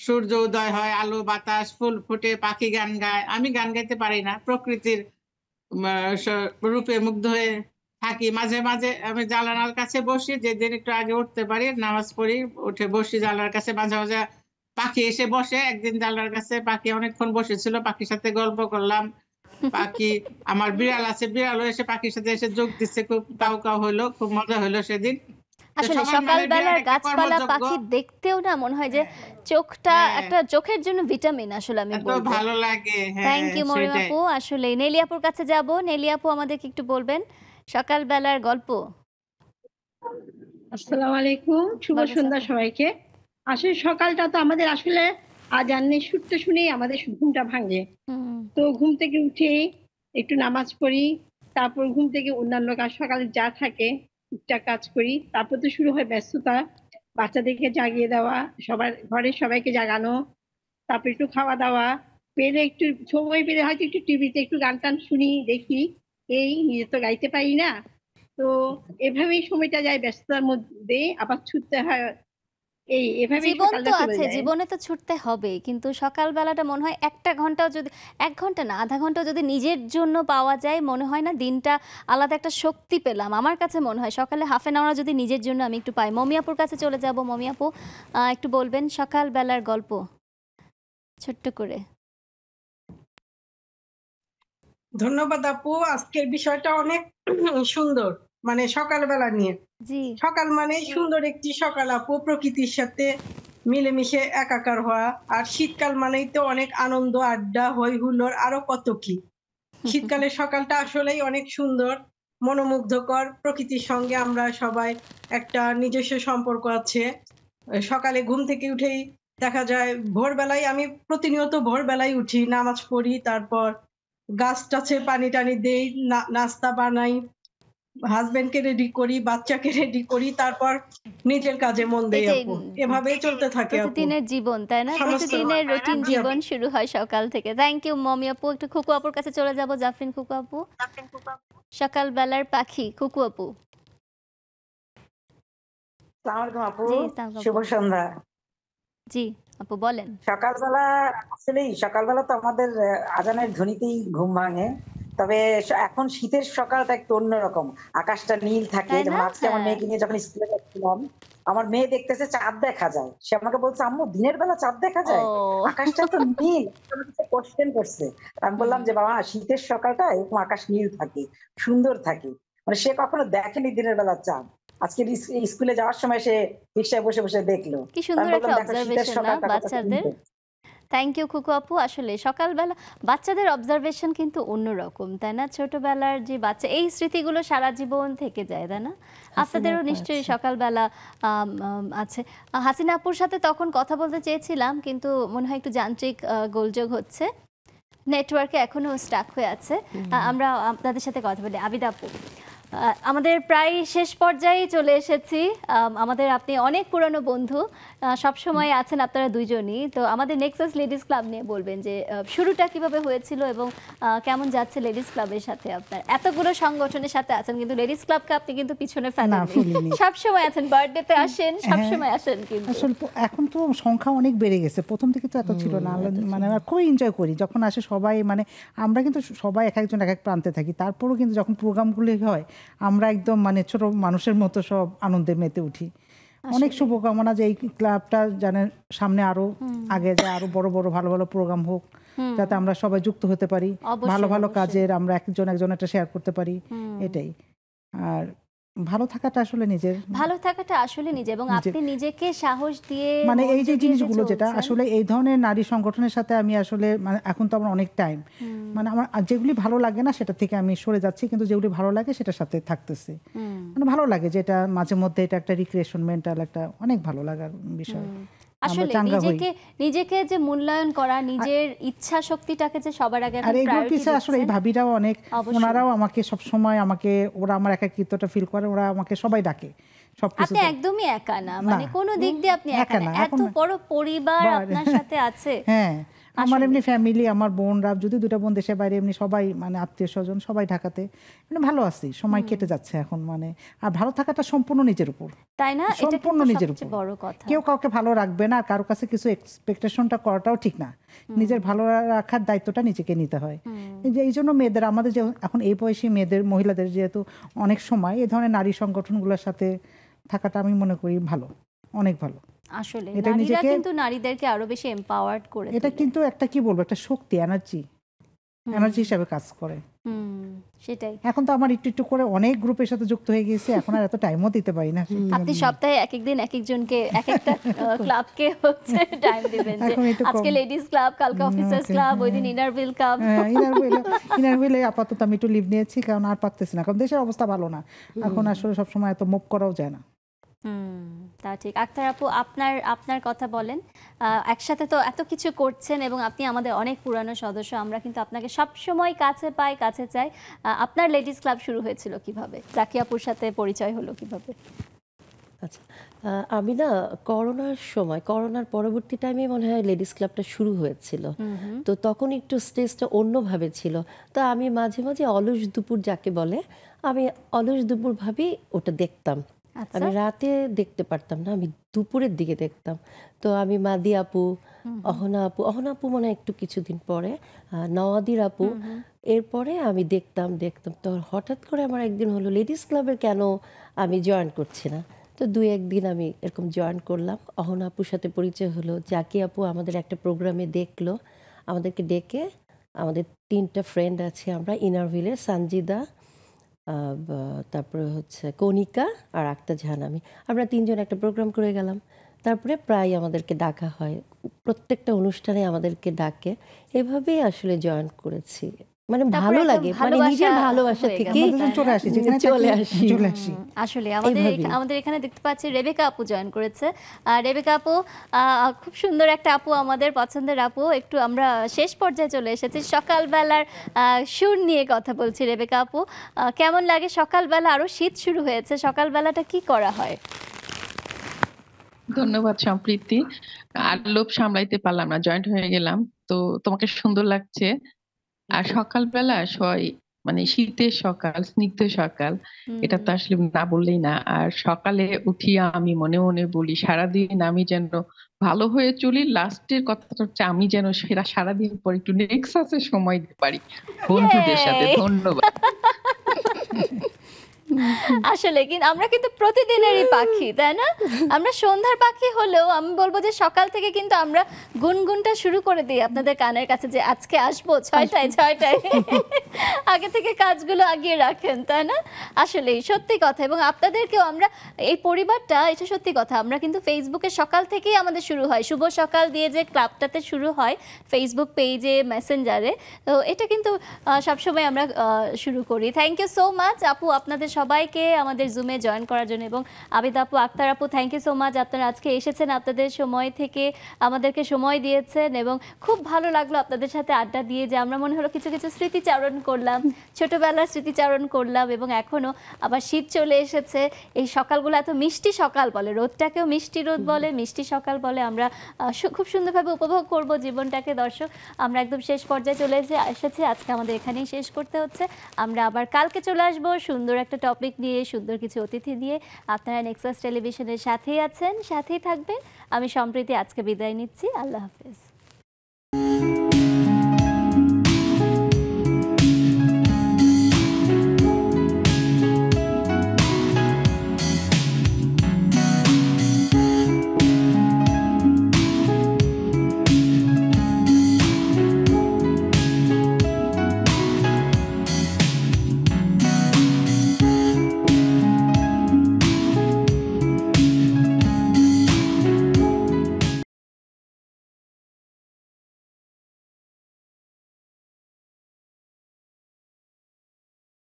সূর্য উদয় হয়, আলো বাতাস, ফুল ফুটে, পাখি গান গায়। আমি গান গাইতে পারি না, প্রকৃতির রূপে মুগ্ধ হয়ে থাকি। মাঝে মাঝে আমি জানালার কাছে বসি, যেদিন একটু আগে উঠতে পারি নামাজ পড়ি, উঠে বসি জানালার কাছে। মাঝে মাঝে পাখি এসে বসে। একদিন জানালার কাছে পাখি অনেকক্ষণ বসেছিল, পাখির সাথে গল্প করলাম। পাখি, আমার বিড়াল আছে, বিড়ালও এসে পাখির সাথে এসে যোগ দিচ্ছে, খুব কাউ কাউ হলো, খুব মজা হলো সেদিন। আসলে সকালবেলার গাছপালা পাখি দেখতেও না মনে হয় যে চোখটা একটা চোখের জন্য ভিটামিন। আসলে আমি বলবো ভালো লাগে। থ্যাংক ইউ মরিয়ম আপু। আসলে নেলি আপুর কাছে যাব। নেলি আপু, আমাদেরকে একটু বলবেন সকালবেলার গল্প। আসসালামু আলাইকুম, শুভ সন্ধ্যা সবাইকে। আসলে সকালটা তো আমাদের আসলে আজানের সুরটা শুনেই আমাদের ঘুমটা ভাঙে। তো ঘুম থেকে উঠে একটু নামাজ পড়ি, তারপর ঘুম থেকে অন্যান্য কাজ সকালে যা থাকে টুকটাক কাজ করি। তারপর তো শুরু হয় ব্যস্ততা, বাচ্চাদেরকে জাগিয়ে দেওয়া, সবার ঘরের সবাইকে জাগানো, তারপর একটু খাওয়া দাওয়া, পেলে একটু সময় পেলে হয়তো একটু টিভিতে একটু গান টান শুনি, দেখি। এই নিজে তো গাইতে পারি না, তো এভাবেই সময়টা যায় ব্যস্ততার মধ্যে। আবার ছুটতে হয়, জীবন তো আছে, জীবনে তো ছুটতে হবে, কিন্তু সকালবেলাটা মনে হয় একটা ঘন্টাও যদি, 1 ঘন্টা না আধা ঘন্টাও যদি নিজের জন্য পাওয়া যায়, মনে হয় না দিনটা আলাদা একটা শক্তি পেলাম। আমার কাছে মনে হয় সকালে হাফ এন আওয়ার যদি নিজের জন্য আমি একটু পাই। মমি আপুর কাছে চলে যাব। মমি আপু, একটু বলবেন সকালবেলার গল্প ছোট্ট করে। ধন্যবাদ আপু, আজকের বিষয়টা অনেক সুন্দর, মানে সকালবেলা নিয়ে। সকাল মানে সুন্দর একটি সকাল আপু, প্রকৃতির সাথে মিলেমিশে একাকার হওয়া। আর শীতকাল মানেই তো অনেক আনন্দ, আড্ডা, হই হুল্লোড়, আরো কত কি। শীতকালের সকালটা আসলেই অনেক সুন্দর, মনোমুগ্ধকর। প্রকৃতির সঙ্গে আমরা সবাই একটা নিজস্ব সম্পর্ক আছে। সকালে ঘুম থেকে উঠেই দেখা যায় ভোরবেলায়, আমি প্রতিনিয়ত ভোরবেলায় উঠি, নামাজ পড়ি, তারপর গাছ টাছে পানি টানি দেই, নাস্তা বানাই, হাজবেন্ডকে রেডি করি, বাচ্চাকে রেডি করি, তারপর নিজের কাজে মন দেই আপু। এভাবেই চলতে থাকে আপু, প্রতিদিনের জীবন, তাই না? প্রতিদিনের রুটিন জীবন শুরু হয় সকাল থেকে। থ্যাংক ইউ মমি আপু। একটু খুকু আপুর কাছে চলে যাব। জাফরিন খুকু আপু, সকালবেলার পাখি খুকু আপু। আসসালামু আলাইকুম আপু, শুভ সন্ধ্যা। জি আপু বলেন। সকালবেলা আসলেই সকালবেলা তো আমাদের আজানের ধ্বনিতেই ঘুম ভাঙে। তবে এখন শীতের সকালটা একটু অন্যরকম, আকাশটা নীল থাকে। যেমন আজকে আমার মেয়েকে নিয়ে যখন স্কুলে যাচ্ছিলাম, আমার মেয়ে দেখতেছে চাঁদ দেখা যায়। সে আমাকে বলছে, আম্মু দিনের বেলা চাঁদ দেখা যায়, আকাশটা তো নীল। কোশ্চেন করছে। আমি বললাম যে বাবা, শীতের সকালটা এরকম আকাশ নীল থাকে, সুন্দর থাকে। মানে সে কখনো দেখেনি দিনের বেলা চাঁদ। আজকে স্কুলে যাওয়ার সময় সে রিকশায় বসে বসে দেখলো। কি সুন্দর একটা অবজারভেশন না বাচ্চাদের। থ্যাংক ইউ খুকু আপু। আসলে সকালবেলা বাচ্চাদের অবজারভেশন কিন্তু অন্যরকম, তাই না? ছোটবেলার যে বাচ্চা, এই স্মৃতিগুলো সারা জীবন থেকে যায়, তাই না? আপনাদেরও নিশ্চয়ই সকালবেলা আছে। হাসিনা আপুর সাথে তখন কথা বলতে চেয়েছিলাম, কিন্তু মনে হয় একটু যান্ত্রিক গোলযোগ হচ্ছে, নেটওয়ার্কে এখনো স্টাক হয়ে আছে। আমরা আপনাদের সাথে কথা বলি। আবিদা আপু, আমাদের প্রায় শেষ পর্যায়ে চলে এসেছি। আমাদের আপনি অনেক পুরনো বন্ধু, সব সময় আছেন আপনারা দুইজনই। তো আমাদের নেক্সাস লেডিস ক্লাব নিয়ে বলবেন যে শুরুটা কিভাবে হয়েছিল এবং কেমন যাচ্ছে লেডিস ক্লাবের সাথে। আপনার এতগুলো সংগঠনের সাথে আছেন, কিন্তু লেডিস ক্লাবকে আপনি কিন্তু পিছনে ফেলেননি, সব সময় আছেন, বার্থডেতে আসেন, সব সময় আসেন। কিন্তু আসলে এখন তো সংখ্যা অনেক বেড়ে গেছে, প্রথম থেকে তো এত ছিল না। মানে আমরা খুব এনজয় করি যখন আসে সবাই। মানে আমরা কিন্তু সবাই এক একজন এক এক প্রান্তে থাকি, তারপরও কিন্তু যখন প্রোগ্রামগুলো হয় আমরা একদম মানে ছোট মানুষের মতো সব আনন্দে মেতে উঠি। অনেক শুভকামনা যে এই ক্লাবটা জানেন সামনে আরো আগে যায়, আরো বড় বড় ভালো ভালো প্রোগ্রাম হোক, যাতে আমরা সবাই যুক্ত হতে পারি, ভালো ভালো কাজের আমরা একজন একটা শেয়ার করতে পারি। এটাই। আর ভালো থাকাটা আসলে নিজের, ভালো থাকাটা আসলে নিজে, এবং আপনি নিজেকে সাহস দিয়ে, মানে এই যে জিনিসগুলো যেটা আসলে এই ধরনের নারী সংগঠনের সাথে আমি আসলে মানে এখন তো আমার অনেক টাইম, মানে আমার যেগুলি ভালো লাগে না সেটা থেকে আমি সরে যাচ্ছি, কিন্তু যেগুলি ভালো লাগে সেটার সাথে থাকতেছি। মানে ভালো লাগে যে এটা মাঝে মধ্যে এটা একটা রিক্রিয়েশন, মেন্টাল একটা অনেক ভালো লাগার বিষয়। আসলে নিজেকে নিজেকে যে মূল্যায়ন করা, নিজের ইচ্ছা শক্তিটাকে যে সবার আগে আর এই পিছে আসলে এই ভাবিরাও অনেক, ওনারাও আমাকে সব সময় আমাকে, ওরা আমার একাকিত্বটা ফিল করে, ওরা আমাকে সবাই ডাকে সবকিছু। আপনি একদমই একা না, মানে কোনো দিক দিয়ে আপনি একা না, এত বড় পরিবার আপনার সাথে আছে। হ্যাঁ, আমার এমনি ফ্যামিলি, আমার বোনরা, যদি দুটো বোন দেশের বাইরে, এমনি সবাই মানে আত্মীয় স্বজন সবাই ঢাকাতে, মানে ভালো আছি, সময় কেটে যাচ্ছে এখন। মানে আর ভালো থাকাটা সম্পূর্ণ নিজের উপর, তাই না? সম্পূর্ণ নিজের উপর, বড় কথা। কেউ কাউকে ভালো রাখবে না, আর কারো কাছে কিছু এক্সপেকটেশনটা করাটাও ঠিক না। নিজের ভালো রাখার দায়িত্বটা নিজেকে নিতে হয়। এই জন্য মেয়েদের, আমাদের যে এখন এই বয়সী মেয়েদের, মহিলাদের যেহেতু অনেক সময় এই ধরনের নারী সংগঠনগুলোর সাথে থাকাটা আমি মনে করি ভালো, অনেক ভালো। আসলে নারীরা কিন্তু নারীদেরকে আরো বেশি এম্পাওয়ার্ড করে, এটা কিন্তু একটা কি বলবো, একটা শক্তি, এনার্জি হিসাবে কাজ করে। সেটাই। এখন তো আমার একটু একটু করে অনেক গ্রুপের সাথে যুক্ত হয়ে গেছে, এখন আর এত টাইমও দিতে পারি না। আপনি সপ্তাহে এক একদিন এক একজনকে, এক একটা ক্লাবকে হচ্ছে টাইম দিবেন, যে আজকে লেডিস ক্লাব, কালকে অফিসার্স ক্লাব, ওই দিন ইনার হুইল ক্লাব। ইনার হুইলে আপাতত আমি একটু লিভ নিয়েছি, কারণ আর পারতেছি না, কারণ দেশের অবস্থা ভালো না এখন, আসলে সবসময় এত মুভ করাও যায় না। তা ঠিক। আক্তার আপু, আপনার কথা বলেন। একসাথে তো এত কিছু করছেন এবং আপনি আমাদের অনেক পুরানো সদস্য, আমরা কিন্তু আপনাকে সব সময় কাছে পাই, কাছে চাই। আপনার লেডিস ক্লাব শুরু হয়েছিল কিভাবে? জাকিয়া আপুর সাথে পরিচয় হলো কিভাবে? আচ্ছা, আমি না করোনার সময়, করোনার পরবর্তী টাইমে মনে হয় লেডিস ক্লাবটা শুরু হয়েছিল। তো তখন একটু স্টেজটা অন্যভাবে ছিল। তো আমি মাঝে মাঝে অলস দুপুর যাকে বলে, আমি অলস দুপুর ভাবি ওটা দেখতাম। আমি রাতে দেখতে পারতাম না, আমি দুপুরের দিকে দেখতাম। তো আমি মাদি আপু, অহনা আপু মনে হয় একটু কিছুদিন পরে, নওয়াদির আপু, এরপরে আমি দেখতাম। তো হঠাৎ করে আমার একদিন হলো লেডিস ক্লাবের কেন আমি জয়েন করছি না। তো 2-1 দিন আমি এরকম জয়েন করলাম, অহনা আপুর সাথে পরিচয় হলো। জাকি আপু আমাদের একটা প্রোগ্রামে দেখলো, আমাদেরকে ডেকে, আমাদের 3টা ফ্রেন্ড আছে আমরা, ইনারভিলে সানজিদা, তারপরে হচ্ছে কণিকা আর আক্তার জাহান, আমরা 3জন একটা প্রোগ্রাম করে গেলাম। তারপরে প্রায় আমাদেরকে ডাকা হয়, প্রত্যেকটা অনুষ্ঠানে আমাদেরকে ডাকে, এভাবেই আসলে জয়েন করেছি। মানে ভালো লাগে, মানে নিজের ভালোবাসা থেকে চলে আসি। আসলে আমাদের এখানে দেখতে পাচ্ছি রেবেকা আপু জয়েন করেছে। রেবেকা আপু খুব সুন্দর একটা আপু, আমাদের পছন্দের আপু। একটু আমরা শেষ পর্যায়ে চলে এসেছি, সকালবেলার সুর নিয়ে কথা বলছি। রেবেকা আপু, কেমন লাগে সকালবেলা? আরো শীত শুরু হয়েছে, সকালবেলাটা কি করা হয়? ধন্যবাদ সম্প্রীতি, আর লোভ সামলাইতে পারলাম না, জয়েন্ট হয়ে গেলাম। তো তোমাকে সুন্দর লাগছে। আর সকালবেলা মানে শীতের সকাল, স্নিগ্ধ সকাল, এটা তো আসলে না বললেই না। আর সকালে উঠিয়া আমি মনে মনে বলি, সারাদিন আমি যেন ভালো হয়ে চলি। লাস্টের কথাটা হচ্ছে, আমি যেন সারাদিন পর একটু নেক্সাসে সময় দিতে পারি বন্ধুদের সাথে। ধন্যবাদ। আসলে কিন্তু আমরা কিন্তু প্রতিদিনেরই পাখি, তাই না? আমরা সন্ধ্যার পাখি হলেও আমি বলবো যে সকাল থেকে কিন্তু আমরা গুনগুনটা শুরু করে দিই আপনাদের কানের কাছে, যে আজকে আসবো 6টায় আগে থেকে কাজগুলো আগিয়ে রাখেন, তাই না? আসলে সত্যি কথা। এবং আপনাদেরকেও আমরা, এই পরিবারটা, এটা সত্যি কথা, আমরা কিন্তু ফেসবুকে সকাল থেকেই আমাদের শুরু হয়, শুভ সকাল দিয়ে যে ক্লাবটাতে শুরু হয় ফেসবুক পেজে, মেসেঞ্জারে। তো এটা কিন্তু সবসময় আমরা শুরু করি। থ্যাংক ইউ সো মাচ আপু, আপনাদের সবাইকে আমাদের জুমে জয়েন করার জন্য। এবং আবিদ আপু, আক্তার আপু, থ্যাংক ইউ সো মাচ, আপনারা আজকে এসেছেন, আপনাদের সময় থেকে আমাদেরকে সময় দিয়েছেন। এবং খুব ভালো লাগলো আপনাদের সাথে আড্ডা দিয়ে, যে আমরা মনে হলো কিছু কিছু স্মৃতিচারণ করলাম, ছোটবেলার স্মৃতিচারণ করলাম। এবং এখনো আবার শীত চলে এসেছে, এই সকালগুলো এত মিষ্টি সকাল বলে, রোদটাকেও মিষ্টি রোদ বলে, মিষ্টি সকাল বলে। আমরা খুব সুন্দরভাবে উপভোগ করব জীবনটাকে। দর্শক, আমরা একদম শেষ পর্যায়ে চলে এসেছি, আজকে আমাদের এখানেই শেষ করতে হচ্ছে। আমরা আবার কালকে চলে আসবো সুন্দর একটা টপিক নিয়ে, সুন্দর কিছু অতিথি দিয়ে। আপনারা নেক্সাস টেলিভিশনের সাথেই আছেন, সাথেই থাকবেন। আমি সম্প্রীতি আজকে বিদায় নিচ্ছি, আল্লাহ হাফেজ।